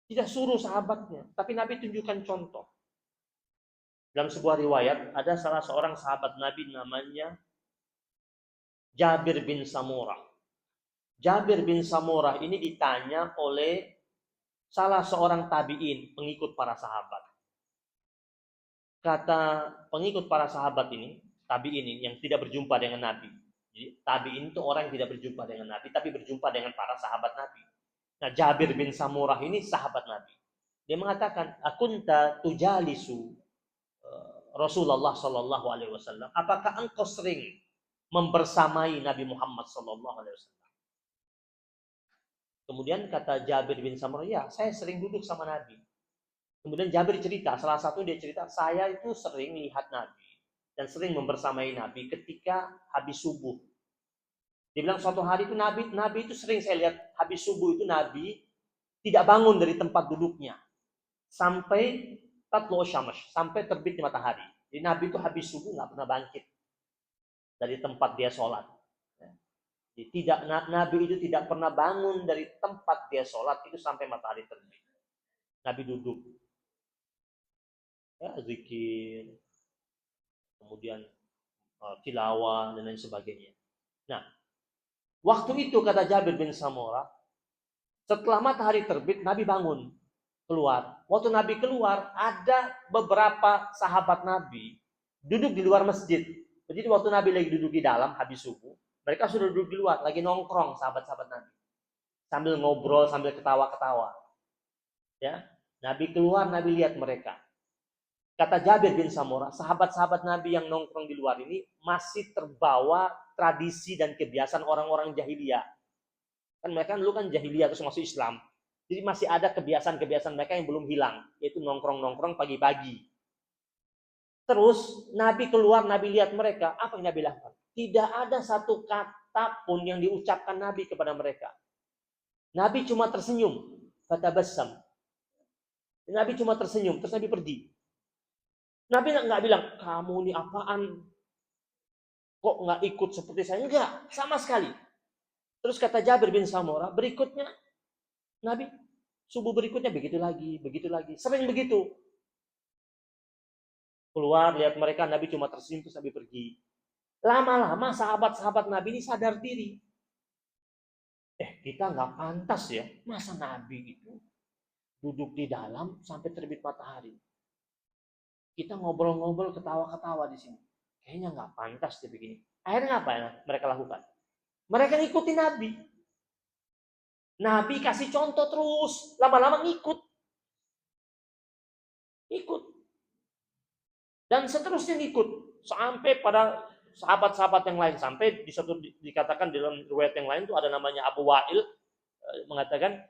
tidak suruh sahabatnya, tapi Nabi tunjukkan contoh. Dalam sebuah riwayat ada salah seorang sahabat Nabi namanya Jabir bin Samurah. Jabir bin Samurah ini ditanya oleh salah seorang tabi'in, pengikut para sahabat. Kata pengikut para sahabat ini, tabi'in ini yang tidak berjumpa dengan Nabi. Jadi tabi'in itu orang yang tidak berjumpa dengan Nabi, tapi berjumpa dengan para sahabat Nabi. Nah, Jabir bin Samurah ini sahabat Nabi. Dia mengatakan, "Akunta tujalisu Rasulullah sallallahu alaihi wasallam. Apakah engkau sering membersamai Nabi Muhammad sallallahu alaihi wasallam?" Kemudian kata Jabir bin Samurah, "Ya, saya sering duduk sama Nabi." Kemudian Jabir cerita, salah satu dia cerita, "Saya itu sering lihat Nabi dan sering membersamai Nabi ketika habis subuh." Dia bilang suatu hari itu Nabi itu sering saya lihat habis subuh itu Nabi tidak bangun dari tempat duduknya sampai tatlu syamস, sampai terbit matahari. Jadi Nabi itu habis subuh nggak pernah bangkit dari tempat dia sholat. Jadi Nabi itu tidak pernah bangun dari tempat dia sholat itu sampai matahari terbit. Nabi duduk, ya, zikir, kemudian tilawah dan lain sebagainya. Nah, waktu itu kata Jabir bin Samurah, setelah matahari terbit Nabi bangun keluar. Waktu Nabi keluar, ada beberapa sahabat Nabi duduk di luar masjid. Jadi waktu Nabi lagi duduk di dalam habis subuh, mereka sudah duduk di luar, lagi nongkrong sahabat-sahabat Nabi. Sambil ngobrol, sambil ketawa-ketawa. Ya, Nabi keluar, Nabi lihat mereka. Kata Jabir bin Samurah, sahabat-sahabat Nabi yang nongkrong di luar ini masih terbawa tradisi dan kebiasaan orang-orang jahiliyah. Kan mereka dulu kan jahiliyah terus masuk Islam. Jadi masih ada kebiasaan-kebiasaan mereka yang belum hilang, yaitu nongkrong-nongkrong pagi-pagi. Terus Nabi keluar, Nabi lihat mereka, apa yang Nabi lakukan? Tidak ada satu kata pun yang diucapkan Nabi kepada mereka. Nabi cuma tersenyum, fatabassam. Nabi cuma tersenyum, terus Nabi pergi. Nabi nggak bilang, kamu ini apaan? Kok nggak ikut seperti saya? Enggak, sama sekali. Terus kata Jabir bin Samurah, berikutnya Nabi subuh berikutnya begitu lagi, sering begitu. Keluar lihat mereka, Nabi cuma tersenyum terus Nabi pergi. Lama-lama sahabat-sahabat Nabi ini sadar diri. Kita nggak pantas ya, masa Nabi itu duduk di dalam sampai terbit matahari. Kita ngobrol-ngobrol, ketawa-ketawa di sini. Kayaknya nggak pantas dia begini. Akhirnya apa ya mereka lakukan? Mereka ngikutin Nabi. Nabi kasih contoh terus, lama-lama ngikut. Dan seterusnya ngikut. Sampai pada sahabat-sahabat yang lain. Sampai dikatakan dalam riwayat yang lain itu ada namanya Abu Wa'il. Mengatakan,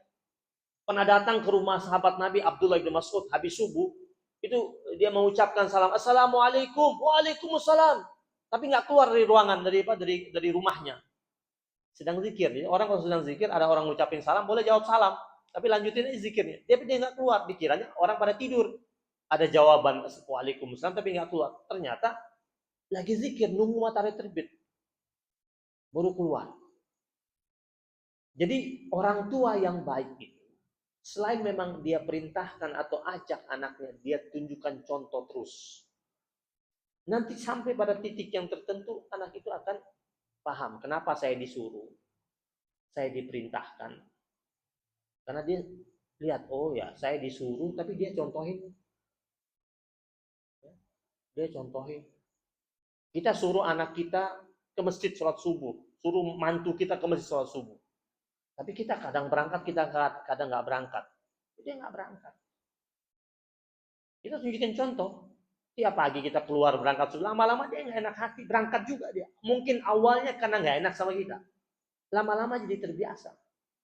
pernah datang ke rumah sahabat Nabi Abdullah bin Mas'ud habis subuh. Itu dia mengucapkan salam, Assalamualaikum, Waalaikumsalam. Tapi nggak keluar dari ruangan, dari rumahnya. Sedang zikir. Jadi orang kalau sedang zikir, ada orang ngucapin salam, boleh jawab salam. Tapi lanjutin aja zikirnya. Dia nggak keluar. Dikiranya orang pada tidur. Ada jawaban, Waalaikumsalam, tapi nggak keluar. Ternyata lagi zikir, nunggu matahari terbit. Baru keluar. Jadi orang tua yang baik itu, selain memang dia perintahkan atau ajak anaknya, dia tunjukkan contoh terus. Nanti sampai pada titik yang tertentu, anak itu akan paham kenapa saya disuruh, saya diperintahkan. Karena dia lihat, oh ya saya disuruh, tapi dia contohin. Kita suruh anak kita ke masjid sholat subuh, suruh mantu kita ke masjid sholat subuh. Tapi kita kadang berangkat, kita kadang nggak berangkat. Dia nggak berangkat. Kita tunjukin contoh. Tiap pagi kita keluar berangkat subuh, lama-lama dia nggak enak hati, berangkat juga dia. Mungkin awalnya karena nggak enak sama kita. Lama-lama jadi terbiasa.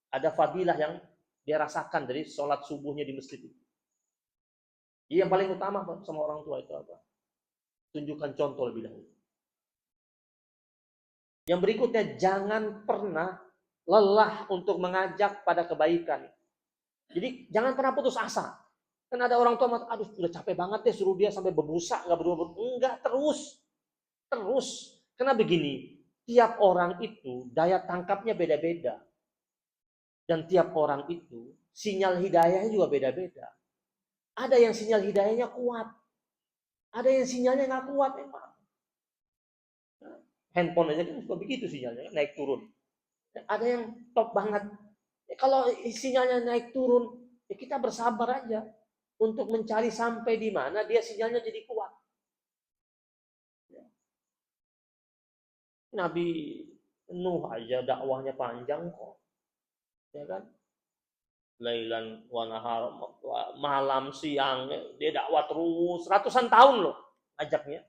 Ada fadilah yang dia rasakan dari sholat subuhnya di masjid itu. Jadi yang paling utama sama orang tua itu apa? Tunjukkan contoh lebih dahulu. Yang berikutnya, jangan pernah lelah untuk mengajak pada kebaikan. Jadi jangan pernah putus asa. Kan ada orang tua, aduh sudah capek banget deh suruh dia sampai berbusa, nggak berdua. Enggak, terus. Karena begini, tiap orang itu daya tangkapnya beda-beda. Dan tiap orang itu sinyal hidayahnya juga beda-beda. Ada yang sinyal hidayahnya kuat. Ada yang sinyalnya nggak kuat memang. Handphone aja kan suka begitu sinyalnya, naik turun. Ada yang top banget. Kalau sinyalnya naik turun, ya kita bersabar aja untuk mencari sampai di mana dia sinyalnya jadi kuat. Nabi Nuh aja dakwahnya panjang kok, ya kan? Lailan wa nahar, malam siang dia dakwah terus ratusan tahun loh ngajaknya.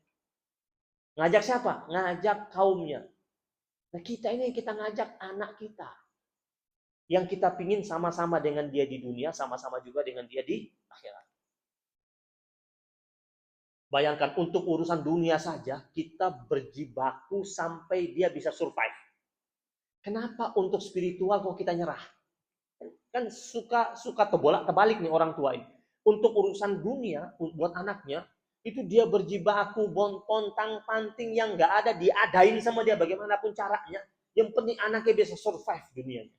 Ngajak siapa? Ngajak kaumnya. Nah kita ini kita ngajak anak kita. Yang kita pingin sama-sama dengan dia di dunia, sama-sama juga dengan dia di akhirat. Bayangkan untuk urusan dunia saja, kita berjibaku sampai dia bisa survive. Kenapa untuk spiritual kok kita nyerah? Kan suka terbalik nih orang tua ini. Untuk urusan dunia, buat anaknya, itu dia berjibaku, pontang-panting yang nggak ada, diadain sama dia bagaimanapun caranya. Yang penting anaknya bisa survive dunianya.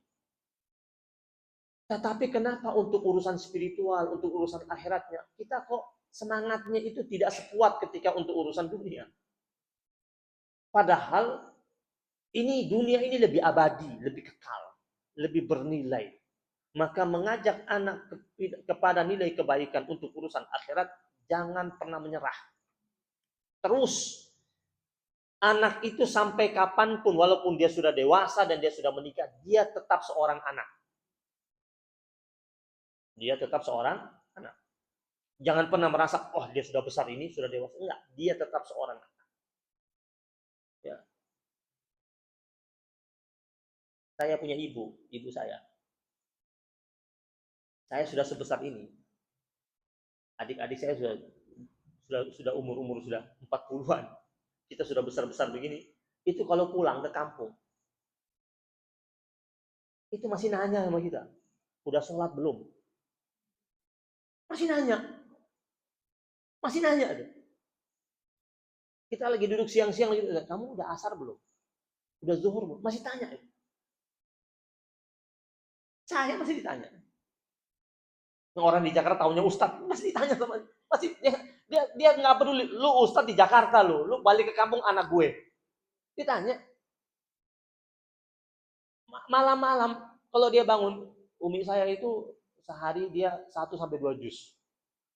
Tetapi kenapa untuk urusan spiritual, untuk urusan akhiratnya, kita kok semangatnya itu tidak sekuat ketika untuk urusan dunia. Padahal dunia ini lebih abadi, lebih kekal, lebih bernilai. Maka mengajak anak kepada nilai kebaikan untuk urusan akhirat, jangan pernah menyerah. Terus, anak itu sampai kapanpun, walaupun dia sudah dewasa dan dia sudah menikah, dia tetap seorang anak. Dia tetap seorang anak. Jangan pernah merasa, oh dia sudah besar ini, sudah dewasa. Enggak, dia tetap seorang anak. Ya. Saya punya ibu saya. Saya sudah sebesar ini. Adik-adik saya sudah umur sudah 40-an. Kita sudah besar-besar begini. Itu kalau pulang ke kampung, itu masih nanya sama kita, udah sholat belum? Masih nanya. Ada. Kita lagi duduk siang-siang lagi, kamu udah asar belum? Udah zuhur belum? Masih tanya. Saya masih ditanya. Orang di Jakarta tahunya Ustadz, masih ditanya sama masih dia nggak peduli. Lu Ustadz di Jakarta lu balik ke kampung anak gue. Ditanya. Malam-malam kalau dia bangun, umi saya itu sehari dia 1-2 juz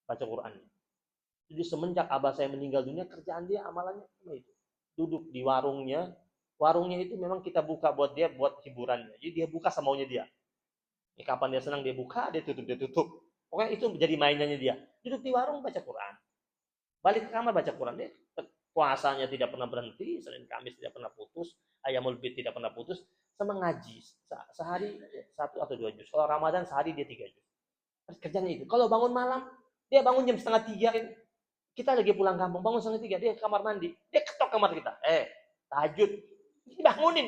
baca Quran. Jadi semenjak abah saya meninggal dunia, kerjaan dia amalannya cuma itu. Duduk di warungnya. Warungnya itu memang kita buka buat dia, buat hiburannya. Jadi dia buka semaunya dia. Kapan dia senang dia buka, dia tutup. Pokoknya itu menjadi mainannya dia. Duduk di warung baca Quran. Balik ke kamar baca Quran. Dia puasanya tidak pernah berhenti, Senin Kamis tidak pernah putus, Ayamul Bid tidak pernah putus, sama ngaji. Sehari 1-2 juz. Kalau Ramadan sehari dia 3 juz. Kerjanya itu. Kalau bangun malam, dia bangun jam 2:30. Kita lagi pulang kampung, bangun 2:30, dia ke kamar mandi. Dia ketok kamar kita. Tahajud. Bangunin.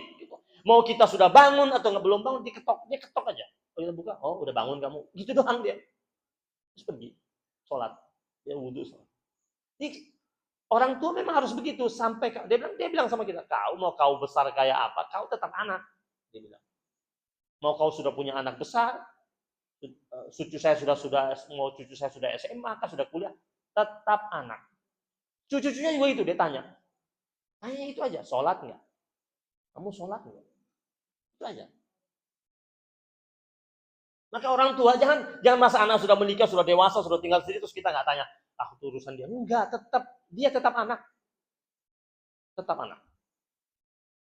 Mau kita sudah bangun atau nggak belum bangun, dia ketok aja. Kalau kita buka, udah bangun kamu. Gitu doang dia. Terus pergi. Sholat. Dia wudhu. Jadi, orang tua memang harus begitu. Sampai dia bilang sama kita, kau besar kayak apa, kau tetap anak. Dia bilang. Mau kau sudah punya anak besar, cucu saya sudah SMA, sudah kuliah, tetap anak. Cucu-cucunya juga itu, dia tanya itu aja, sholat nggak? Kamu sholat nggak? Itu aja. Maka orang tua jangan masa anak sudah menikah, sudah dewasa, sudah tinggal sendiri, terus kita nggak tanya, itu urusan dia. Enggak, dia tetap anak. Tetap anak.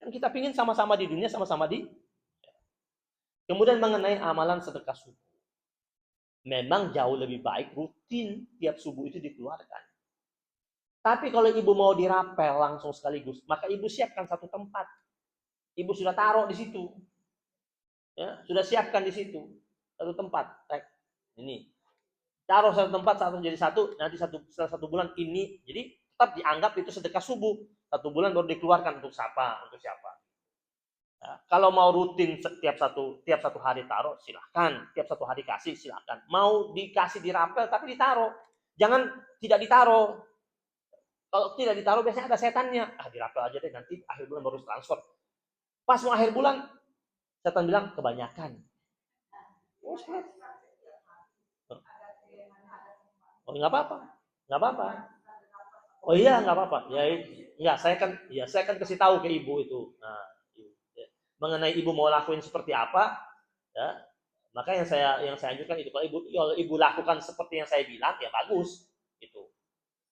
Dan kita pingin sama-sama di dunia, sama-sama di. Kemudian mengenai amalan sedekah subuh. Memang jauh lebih baik rutin tiap subuh itu dikeluarkan. Tapi kalau ibu mau dirapel langsung sekaligus, maka ibu siapkan satu tempat. Ibu sudah taruh di situ. Ya, sudah siapkan di situ. Satu tempat. Ini. Taruh satu tempat, jadi satu, nanti setelah 1 bulan ini, jadi tetap dianggap itu sedekah subuh. 1 bulan baru dikeluarkan untuk siapa. Ya, kalau mau rutin tiap satu hari taruh, silahkan. Tiap 1 hari kasih, silahkan. Mau dikasih dirapel, tapi ditaruh. Jangan tidak ditaruh. Kalau tidak ditaruh, biasanya ada setannya. Dirapel aja deh, nanti akhir bulan baru transfer. Pas mau akhir bulan, setan bilang, kebanyakan. Nggak apa-apa. Oh iya, nggak apa-apa. Ya, saya kan kasih tahu ke ibu itu. Nah, mengenai ibu mau lakuin seperti apa, ya, maka yang saya anjurkan itu, kalau ibu lakukan seperti yang saya bilang, ya bagus, itu.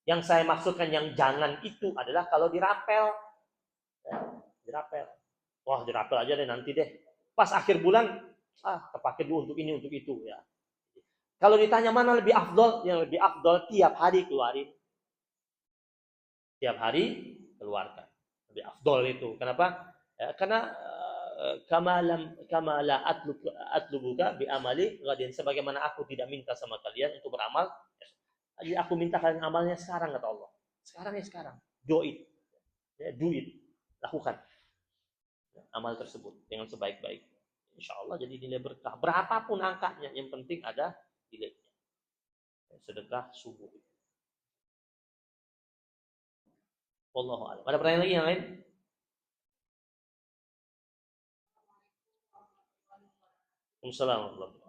Yang saya maksudkan yang jangan itu adalah kalau dirapel, dirapel. Wah, dirapel aja deh nanti deh. Pas akhir bulan, terpakai dulu untuk ini, untuk itu, ya. Kalau ditanya mana lebih afdol, yang lebih afdol tiap hari keluarin. Tiap hari keluarkan. Lebih afdol itu. Kenapa? Ya, karena kama la atlubuka bi amali ghadin, sebagaimana aku tidak minta sama kalian untuk beramal, jadi aku minta kalian amalnya sekarang, kata Allah. Sekarang. Do it. Lakukan amal tersebut dengan sebaik-baik. Insyaallah jadi nilai berkah. Berapapun angkanya, yang penting ada nilainya. Sedekah subuh. Wallahu a'lam. Ada pertanyaan lagi yang lain? Assalamualaikum.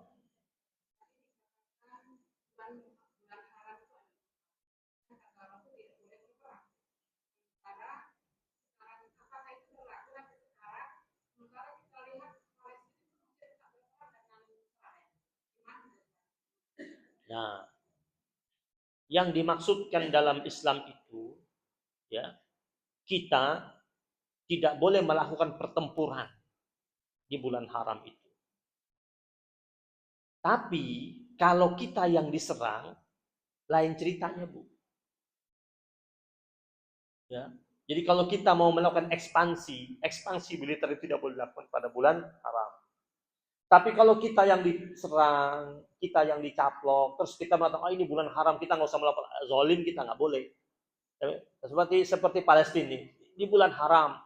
Nah, yang dimaksudkan dalam Islam itu, ya, kita tidak boleh melakukan pertempuran di bulan haram itu. Tapi kalau kita yang diserang, lain ceritanya, Bu. Ya. Jadi kalau kita mau melakukan ekspansi militer itu tidak boleh dilakukan pada bulan haram. Tapi kalau kita yang diserang, kita yang dicaplok, terus kita mengatakan, ini bulan haram, kita nggak usah melakukan zalim, kita nggak boleh. Seperti Palestina di bulan haram,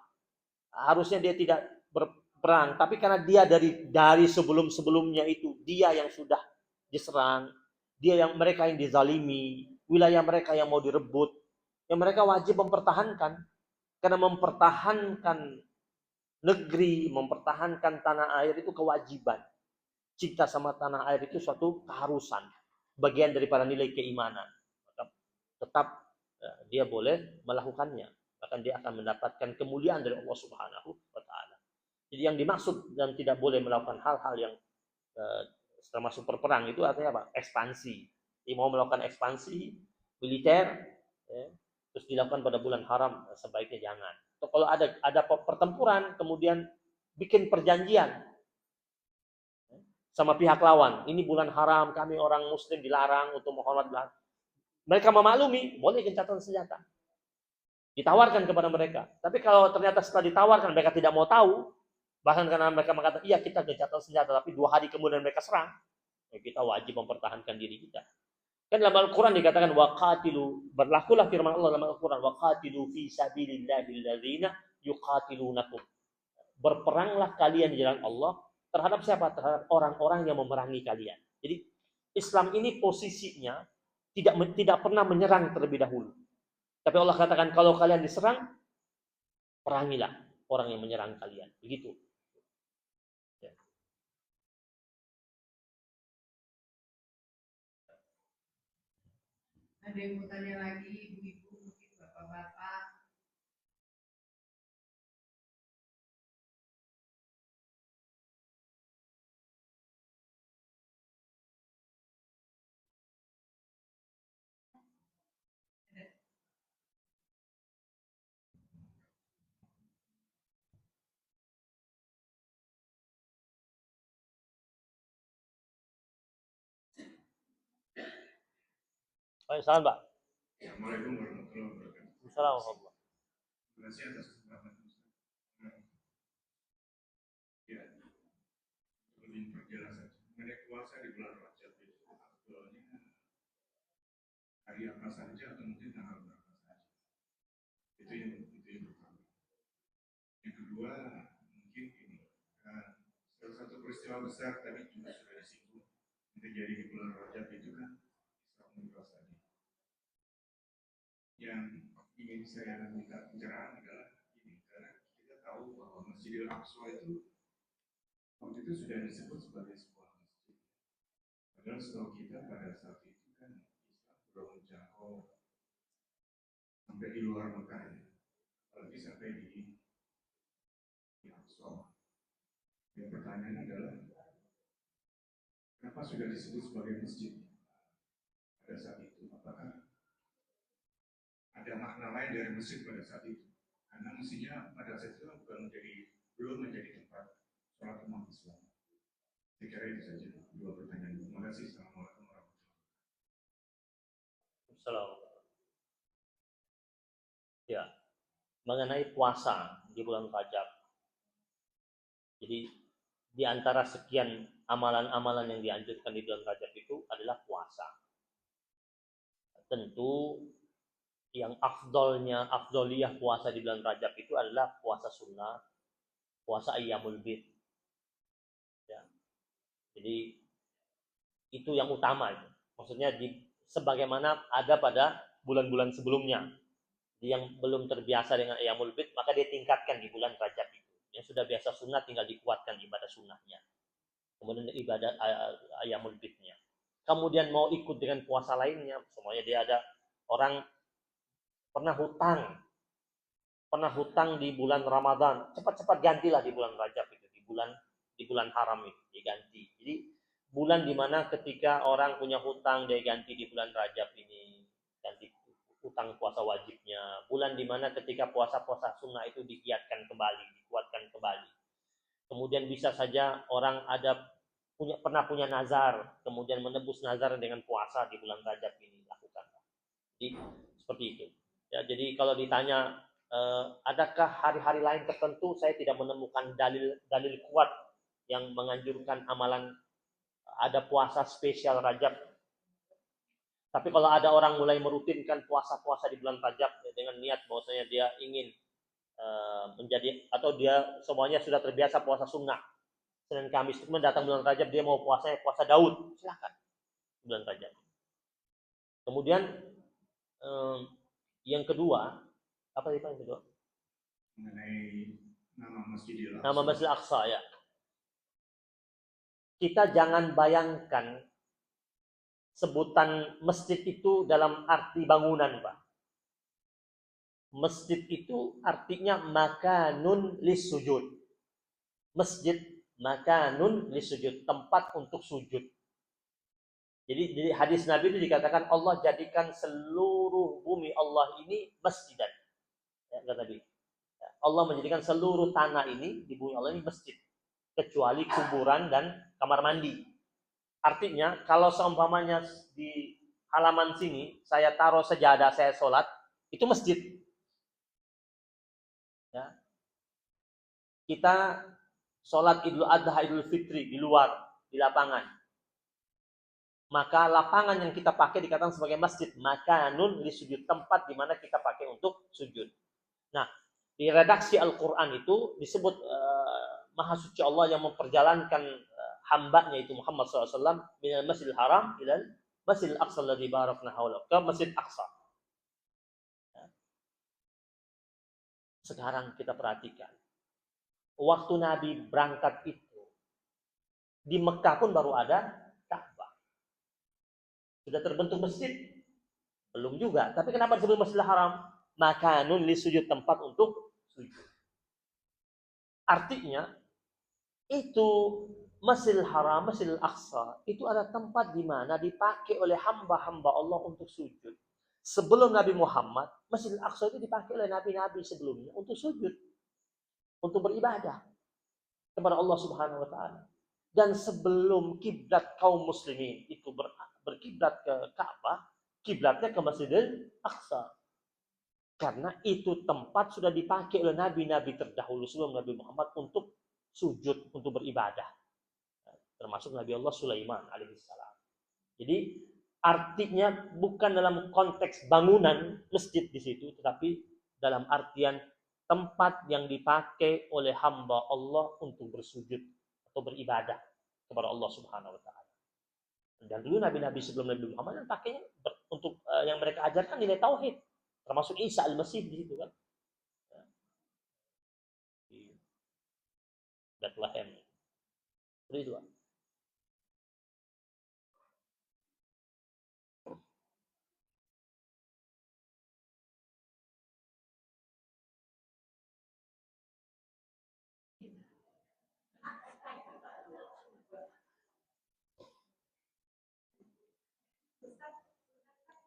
harusnya dia tidak berperang, tapi karena dia dari sebelumnya itu dia yang sudah diserang, mereka yang dizalimi, wilayah mereka yang mau direbut, yang mereka wajib mempertahankan, karena mempertahankan negeri, mempertahankan tanah air itu kewajiban. Cinta sama tanah air itu suatu keharusan, bagian daripada nilai keimanan. Maka tetap dia boleh melakukannya, bahkan dia akan mendapatkan kemuliaan dari Allah Subhanahu wa taala. Jadi yang dimaksud dan tidak boleh melakukan hal-hal yang termasuk perperang itu artinya apa? Ekspansi. Jadi mau melakukan ekspansi militer, terus dilakukan pada bulan haram, sebaiknya jangan. Atau kalau ada pertempuran kemudian bikin perjanjian sama pihak lawan, ini bulan haram, kami orang muslim dilarang untuk menghormat bulan. Mereka memaklumi, boleh gencatan senjata. Ditawarkan kepada mereka. Tapi kalau ternyata setelah ditawarkan mereka tidak mau tahu, bahkan karena mereka mengatakan, iya kita gencatan senjata, tapi 2 hari kemudian mereka serang, ya kita wajib mempertahankan diri kita. Kan dalam Al-Quran dikatakan, waqatilu, berlakulah firman Allah dalam Al-Quran, waqatilu fi sabilillahil ladzina yuqatilunakum. Berperanglah kalian di jalan Allah terhadap siapa? Terhadap orang-orang yang memerangi kalian. Jadi Islam ini posisinya tidak pernah menyerang terlebih dahulu. Tapi Allah katakan kalau kalian diserang, perangilah orang yang menyerang kalian. Begitu. Ya. Ada yang mau tanya lagi, ibu-ibu, mungkin bapak-bapak? Baik, salam, Pak. Assalamualaikum warahmatullahi wabarakatuh. Assalamualaikum. Terima kasih atas kesempatan Ustaz. Ya, lebih perjelas saja. Mengenai puasa di bulan Rajab itu aktualnya hari apa saja atau mungkin tanggal berapa saja. Itu yang pertama. Yang kedua, mungkin ini salah satu peristiwa besar tadi juga sudah disinggung yang terjadi di bulan Rajab itu kan Isra Mi'raj tadi. Yang ingin saya minta pencerahan adalah ini, karena kita tahu bahwa Masjidil Aqsa itu waktu itu sudah disebut sebagai sebuah masjid. Padahal setahu kita pada saat itu kan Islam belum menjangkau sampai di luar Mekah ya, apalagi sampai di Aqsa. Yang pertanyaan adalah kenapa sudah disebut sebagai masjid pada saat itu? Apakah ada makna lain dari masjid pada saat itu? Karena mestinya pada saat itu belum menjadi tempat sholat umat Islam. Saya kira itu saja 2 pertanyaan. Terima kasih. Assalamualaikum warahmatullahi wabarakatuh. Assalamualaikum. Ya, mengenai puasa di bulan Rajab. Jadi di antara sekian amalan-amalan yang dianjurkan di bulan Rajab itu adalah puasa. Tentu yang afdoliyah puasa di bulan Rajab itu adalah puasa sunnah, puasa ayyamul bid. Ya. Jadi itu yang utama. Maksudnya sebagaimana ada pada bulan-bulan sebelumnya. Jadi yang belum terbiasa dengan ayyamul bid maka dia tingkatkan di bulan Rajab itu. Yang sudah biasa sunnah tinggal dikuatkan ibadah sunnahnya. Kemudian ibadah ayyamul bidnya. Kemudian mau ikut dengan puasa lainnya, semuanya dia ada orang pernah hutang di bulan Ramadan, cepat-cepat gantilah di bulan Rajab itu, di bulan haram itu diganti. Jadi bulan dimana ketika orang punya hutang dia ganti di bulan Rajab ini, ganti hutang puasa wajibnya. Bulan dimana ketika puasa-puasa sunnah itu dikuatkan kembali. Kemudian bisa saja orang pernah punya nazar, kemudian menebus nazar dengan puasa di bulan Rajab ini lakukan. Jadi seperti itu. Ya, jadi kalau ditanya adakah hari-hari lain tertentu, saya tidak menemukan dalil kuat yang menganjurkan amalan ada puasa spesial Rajab. Tapi kalau ada orang mulai merutinkan puasa-puasa di bulan Rajab dengan niat bahwasanya dia ingin menjadi, atau dia semuanya sudah terbiasa puasa sunnah, Senin Kamis, kemudian datang bulan Rajab dia mau puasa Daud, silakan bulan Rajab. Kemudian yang kedua, apa itu yang kedua? Mengenai nama Masjidil Aqsa. Nama Masjid Aqsa ya. Kita jangan bayangkan sebutan masjid itu dalam arti bangunan, Pak. Masjid itu artinya makanun lisujud. Masjid makanun lisujud, tempat untuk sujud. Jadi di hadis Nabi itu dikatakan Allah jadikan seluruh bumi Allah ini masjidan. Ya, kata Nabi. Allah menjadikan seluruh tanah ini di bumi Allah ini masjid, kecuali kuburan dan kamar mandi. Artinya kalau seumpamanya di halaman sini saya taruh sejadah saya sholat, itu masjid. Ya. Kita sholat Idul Adha, Idul Fitri di luar, di lapangan. Maka lapangan yang kita pakai dikatakan sebagai masjid. Makanun li sujud, tempat di mana kita pakai untuk sujud. Nah, di redaksi Al-Quran itu disebut Maha Suci Allah yang memperjalankan hambanya itu Muhammad SAW minal Masjidil Haram ilal Masjidil Aqsa alladzi barakna haulahu, ke Masjid Aqsa. Sekarang kita perhatikan, waktu Nabi berangkat itu di Mekah pun baru ada Ka'bah. Sudah terbentuk masjid? Belum juga. Tapi kenapa disebut Masjidil Haram? Makanun li sujud, tempat untuk sujud. Artinya itu Masjidil Haram, Masjidil Aqsa itu adalah tempat di mana dipakai oleh hamba-hamba Allah untuk sujud. Sebelum Nabi Muhammad, Masjidil Aqsa itu dipakai oleh nabi-nabi sebelumnya untuk sujud, untuk beribadah kepada Allah Subhanahu wa taala. Dan sebelum kiblat kaum muslimin itu berkiblat ke Ka'bah, kiblatnya ke Masjidil Aqsa. Karena itu tempat sudah dipakai oleh nabi-nabi terdahulu sebelum Nabi Muhammad untuk sujud, untuk beribadah. Termasuk Nabi Allah Sulaiman alaihissalam. Jadi artinya bukan dalam konteks bangunan masjid di situ, tetapi dalam artian tempat yang dipakai oleh hamba Allah untuk bersujud atau beribadah kepada Allah Subhanahu wa taala. Dan dulu nabi-nabi sebelum Nabi Muhammad yang pakainya untuk yang mereka ajarkan nilai tauhid, termasuk Isa al-Masih di situ kan. Di Bethlehem. Itu kan.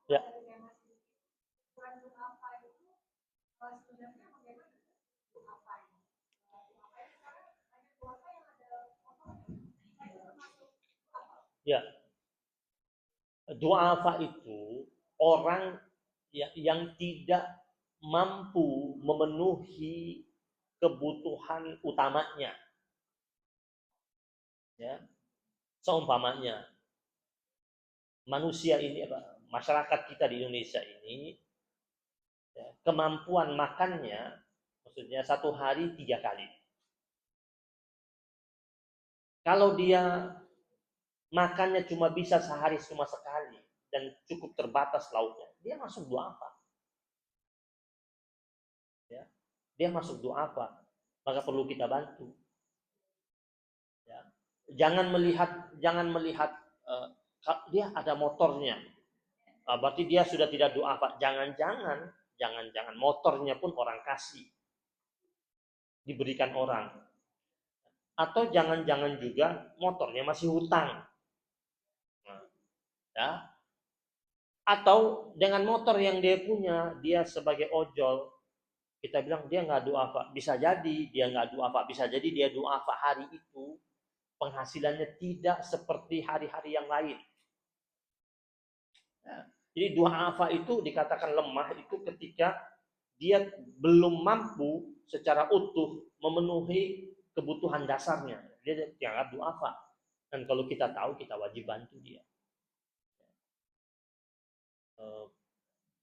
Ya. Ya. Du'afa itu orang yang tidak mampu memenuhi kebutuhan utamanya. Ya. Seumpamanya manusia ini masyarakat kita di Indonesia ini ya, kemampuan makannya maksudnya satu hari 3 kali. Kalau dia makannya cuma bisa sehari cuma sekali dan cukup terbatas lauknya, dia masuk du'afa. Ya, dia masuk du'afa, maka perlu kita bantu. Ya. Jangan melihat dia ada motornya, berarti dia sudah tidak du'afa. Jangan-jangan motornya pun orang kasih, diberikan orang. Atau jangan-jangan juga motornya masih hutang. Ya. Atau dengan motor yang dia punya, dia sebagai ojol, kita bilang dia nggak du'afa. Bisa jadi dia nggak du'afa, bisa jadi dia du'afa hari itu penghasilannya tidak seperti hari-hari yang lain. Ya. Jadi du'afa itu dikatakan lemah itu ketika dia belum mampu secara utuh memenuhi kebutuhan dasarnya. Dia dianggap du'afa. Dan kalau kita tahu, kita wajib bantu dia.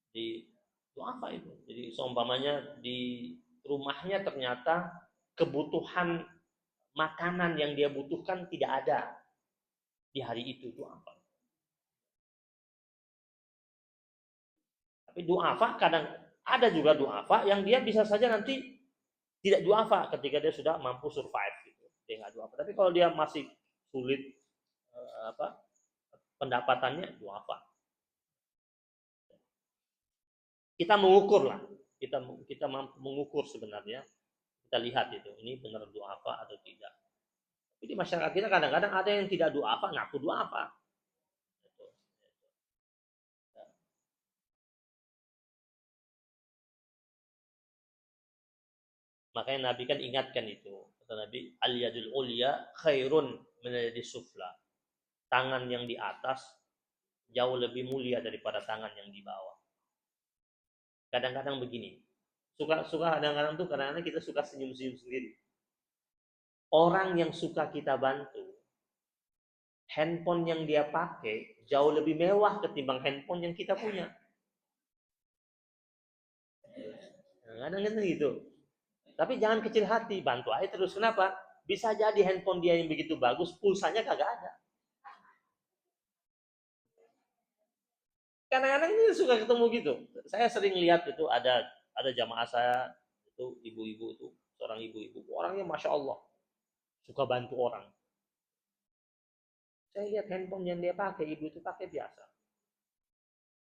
Di du'afa itu. Jadi seumpamanya di rumahnya ternyata kebutuhan makanan yang dia butuhkan tidak ada di hari itu, du'afa. Tapi du'afa kadang ada juga du'afa yang dia bisa saja nanti tidak du'afa ketika dia sudah mampu survive gitu. Dia nggak du'afa. Tapi kalau dia masih sulit pendapatannya du'afa. Kita mengukur lah. Kita mampu mengukur sebenarnya. Kita lihat itu, ini benar du'afa atau tidak. Tapi di masyarakat kita kadang-kadang ada yang tidak du'afa, ngaku du'afa. Makanya Nabi kan ingatkan itu. Kata Nabi, al-yadul ulya khairun min al-yadis sufla. Tangan yang di atas jauh lebih mulia daripada tangan yang di bawah. Kadang-kadang begini. Suka kadang-kadang tuh kadang-kadang kita suka senyum-senyum sendiri. Orang yang suka kita bantu, handphone yang dia pakai jauh lebih mewah ketimbang handphone yang kita punya. Kadang-kadang gitu. Tapi jangan kecil hati, bantu aja terus. Kenapa? Bisa jadi handphone dia yang begitu bagus, pulsanya kagak ada. Kadang-kadang ini suka ketemu gitu. Saya sering lihat itu ada jamaah saya itu ibu-ibu itu, seorang ibu-ibu, orangnya masya Allah suka bantu orang. Saya lihat handphone yang dia pakai, ibu itu pakai biasa.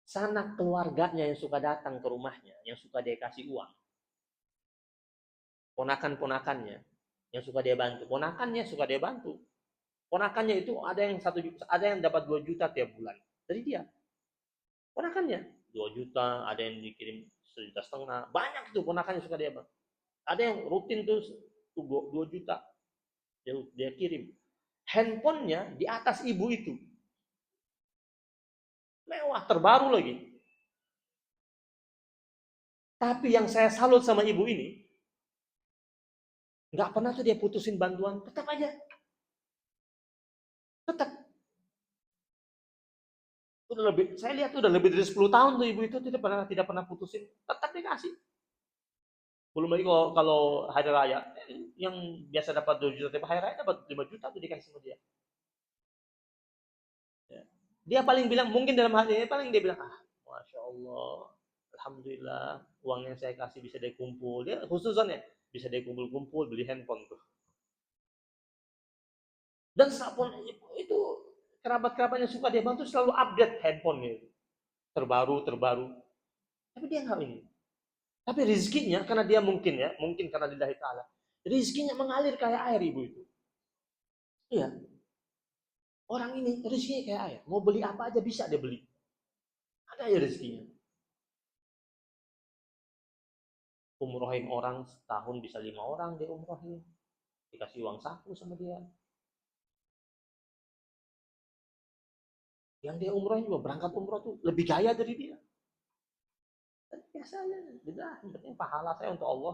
Sanak keluarganya yang suka datang ke rumahnya, yang suka dia kasih uang. Ponakan-ponakannya yang suka dia bantu, ponakannya suka dia bantu. Ponakannya itu ada yang dapat 2 juta tiap bulan dari dia. Ponakannya 2 juta, ada yang dikirim 1,5 juta, banyak itu ponakannya suka dia bantu. Ada yang rutin tuh 2 juta dia kirim. Handphonenya di atas ibu itu, mewah, terbaru lagi. Tapi yang saya salut sama ibu ini, nggak pernah tuh dia putusin bantuan, tetap aja. Tetap. Saya lihat udah lebih dari 10 tahun tuh ibu itu tidak pernah putusin, tetap dikasih. Belum lagi kalau hari raya, yang biasa dapat 2 juta tiap hari raya dapat 5 juta tuh dikasih sama dia. Dia paling bilang, mungkin dalam hati ini paling dia bilang, Masya Allah, Alhamdulillah, uang yang saya kasih bisa dikumpul. Dia khususnya bisa dikumpul-kumpul, beli handphone tuh. Dan itu kerabat-kerabatnya suka dia bantu selalu update handphonenya itu. Terbaru. Tapi dia nggak ini. Tapi rezekinya, karena dia mungkin karena lillahi ta'ala, rezekinya mengalir kayak air ibu itu. Iya. Orang ini rezekinya kayak air. Mau beli apa aja bisa dia beli. Ada ya rezekinya. Umrohin orang setahun bisa 5 orang dia umrohin. Dikasih uang saku sama dia. Yang dia umrohin juga berangkat umroh tuh lebih kaya dari dia. Biasanya, yang penting pahala saya untuk Allah.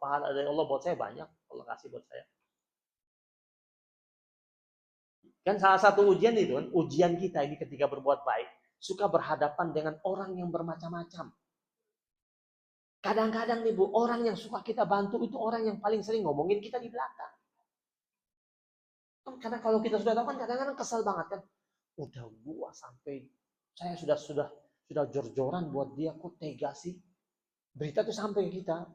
Pahala dari Allah buat saya banyak. Allah kasih buat saya. Kan salah satu ujian itu kan, ujian kita ini ketika berbuat baik, suka berhadapan dengan orang yang bermacam-macam. Kadang-kadang nih Bu, orang yang suka kita bantu itu orang yang paling sering ngomongin kita di belakang. Karena kalau kita sudah tahu kan kadang-kadang kesel banget kan. Udah gua sampai saya sudah jor-joran buat dia, kok tega sih. Berita tuh sampai ke kita.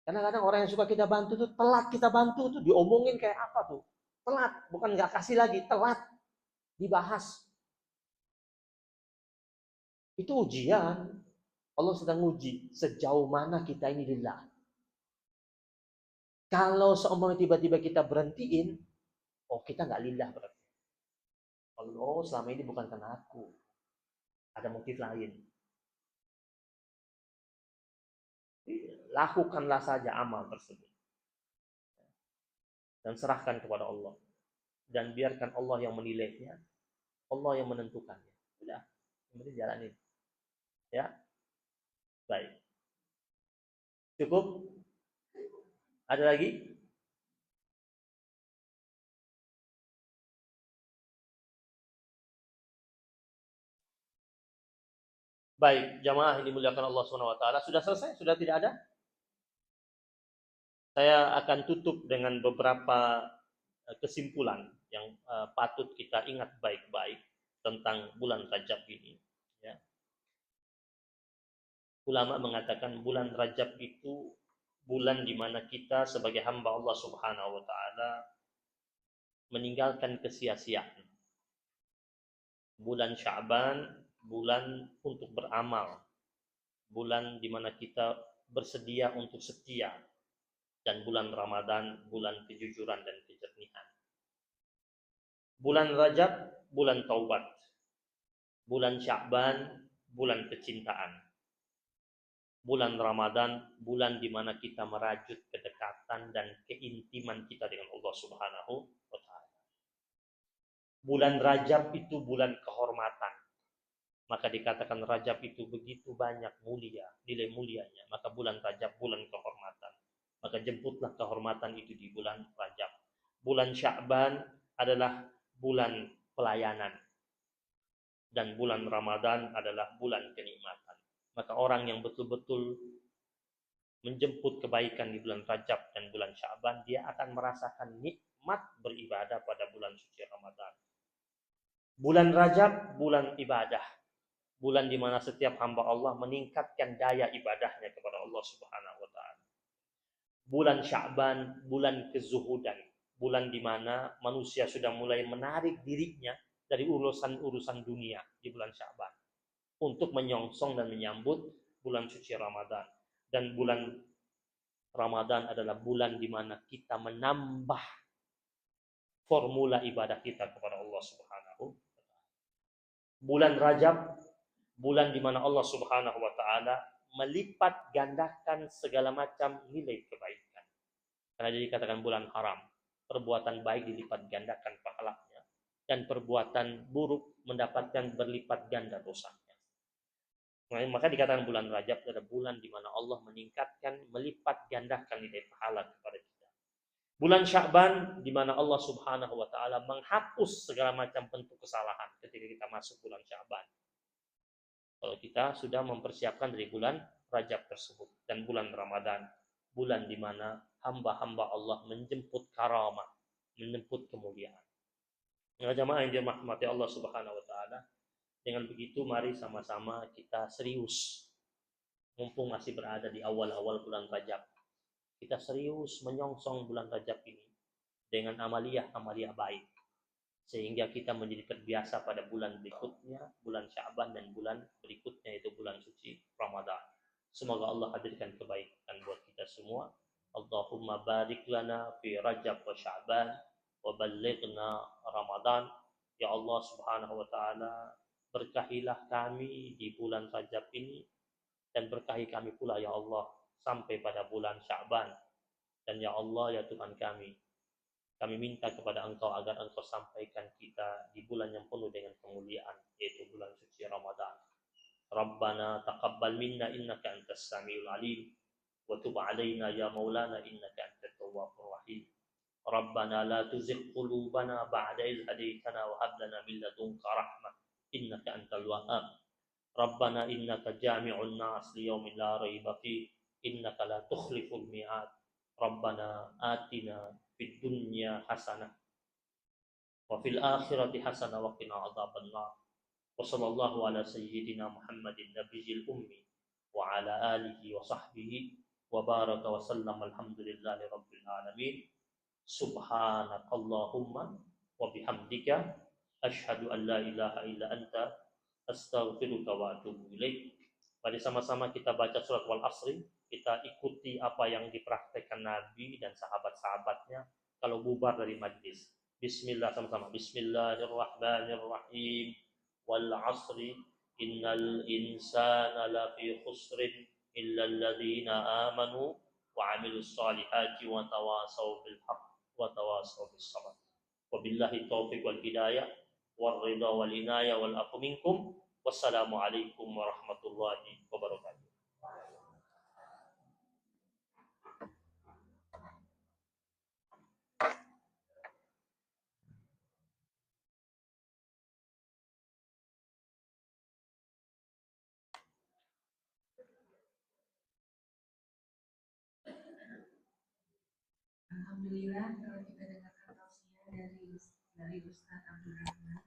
Karena kadang orang yang suka kita bantu tuh telat kita bantu tuh diomongin kayak apa tuh. Telat, bukan nggak kasih lagi, telat dibahas. Itu ujian. Allah sedang uji sejauh mana kita ini lillah. Kalau seumpama tiba-tiba kita berhentiin, kita nggak lillah berarti. Allah selama ini bukan karena aku. Ada motif lain. Lakukanlah saja amal tersebut. Dan serahkan kepada Allah. Dan biarkan Allah yang menilainya. Allah yang menentukannya. Sudah. Kemudian jalanin. Ya. Baik. Cukup? Ada lagi? Baik, jamaah yang dimuliakan Allah SWT. Sudah selesai? Sudah tidak ada? Saya akan tutup dengan beberapa kesimpulan yang patut kita ingat baik-baik tentang bulan Rajab ini. Ya. Ulama mengatakan bulan Rajab itu bulan di mana kita sebagai hamba Allah Subhanahu wa taala meninggalkan kesia-siaan. Bulan Sya'ban bulan untuk beramal. Bulan di mana kita bersedia untuk setia, dan bulan Ramadan bulan kejujuran dan kejernihan. Bulan Rajab bulan taubat. Bulan Sya'ban bulan kecintaan. Bulan Ramadan bulan di mana kita merajut kedekatan dan keintiman kita dengan Allah Subhanahu wa taala. Bulan Rajab itu bulan kehormatan. Maka dikatakan Rajab itu begitu banyak mulia, nilai mulianya. Maka bulan Rajab bulan kehormatan. Maka jemputlah kehormatan itu di bulan Rajab. Bulan Sya'ban adalah bulan pelayanan. Dan bulan Ramadan adalah bulan kenikmatan. Maka orang yang betul-betul menjemput kebaikan di bulan Rajab dan bulan Sya'ban, dia akan merasakan nikmat beribadah pada bulan suci Ramadan. Bulan Rajab bulan ibadah. Bulan di mana setiap hamba Allah meningkatkan daya ibadahnya kepada Allah Subhanahu wa taala. Bulan Sya'ban bulan kezuhudan. Bulan di mana manusia sudah mulai menarik dirinya dari urusan-urusan dunia di bulan Sya'ban untuk menyongsong dan menyambut bulan suci Ramadan. Dan bulan Ramadan adalah bulan di mana kita menambah formula ibadah kita kepada Allah Subhanahu wa taala. Bulan Rajab bulan di mana Allah Subhanahu wa taala melipat gandakan segala macam nilai kebaikan. Karena dia dikatakan bulan haram. Perbuatan baik dilipat gandakan pahalanya, dan perbuatan buruk mendapatkan berlipat ganda dosanya. Maka dikatakan bulan Rajab adalah bulan di mana Allah meningkatkan, melipat gandakan nilai pahala kepada kita. Bulan Sya'ban di mana Allah Subhanahu wa taala menghapus segala macam bentuk kesalahan ketika kita masuk bulan Sya'ban. Kalau kita sudah mempersiapkan dari bulan Rajab tersebut. Dan bulan Ramadan, bulan di mana hamba-hamba Allah menjemput karamah, menjemput kemuliaan. Nah, jamaah yang dirahmati Allah Subhanahu wa taala, dengan begitu mari sama-sama kita serius. Mumpung masih berada di awal-awal bulan Rajab, kita serius menyongsong bulan Rajab ini dengan amalia-amalia baik, sehingga kita menjadi terbiasa pada bulan berikutnya, bulan Sya'ban, dan bulan berikutnya itu bulan suci Ramadan. Semoga Allah hadirkan kebaikan buat kita semua. Allahumma barik lana fi Rajab wa Sya'ban wa ballighna Ramadan. Ya Allah Subhanahu wa taala, berkahilah kami di bulan Rajab ini, dan berkahi kami pula ya Allah sampai pada bulan Sya'ban. Dan ya Allah ya Tuhan kami minta kepada Engkau agar Engkau sampaikan kita di bulan yang penuh dengan kemuliaan, yaitu bulan suci Ramadan. Rabbana taqabbal minna innaka antas samiul alim wa tub alaina ya maulana innaka antat tawwabur rahim. Rabbana la tuzigh qulubana ba'da idh hadaytana wa hab lana min ladunka rahmah innaka antal wahhab. Rabbana innaka jami'un nas liyaumin la raiba fihi innaka la tukhliful mi'ad. Rabbana atina fid dunya hasanah wa fil akhirati hasanah wa qina adzabannar. Wa sallallahu ala sayyidina Muhammadin nabiyil ummi wa ala alihi wa sahbihi wa baraka wa sallam. Alhamdulillahi rabbil alamin. Subhanakallahumma wa bihamdika asyhadu an la ilaha illa anta astaghfiruka wa atubu ilaik. Mari sama-sama kita baca surat Wal Asri, kita ikuti apa yang dipraktekkan Nabi dan sahabat-sahabatnya kalau bubar dari majlis. Bismillah sama-sama. Bismillahirrahmanirrahim. Wal asri innal insana lafi khusrin illa alladhina amanu wa amilus salihati wa tawasaw bil haqq wa tawasaw bis sabr. Wabillahi taufiq wal hidayah wal ridha wal inayah wal afu minkum. Wassalamualaikum warahmatullahi wabarakatuh. Alhamdulillah kalau kita dengarkan tausiah dari Ustaz Abdul Rahman.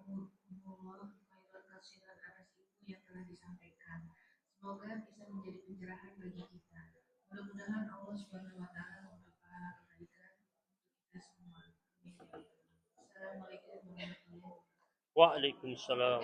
Jazakumullah khairan katsiran atas ilmu yang telah disampaikan. Semoga bisa menjadi pencerahan bagi kita. Mudah-mudahan Allah Subhanahu wa taala memberi pahala kebaikan untuk kita semua. Amin. Assalamualaikum warahmatullahi wabarakatuh. Waalaikumsalam.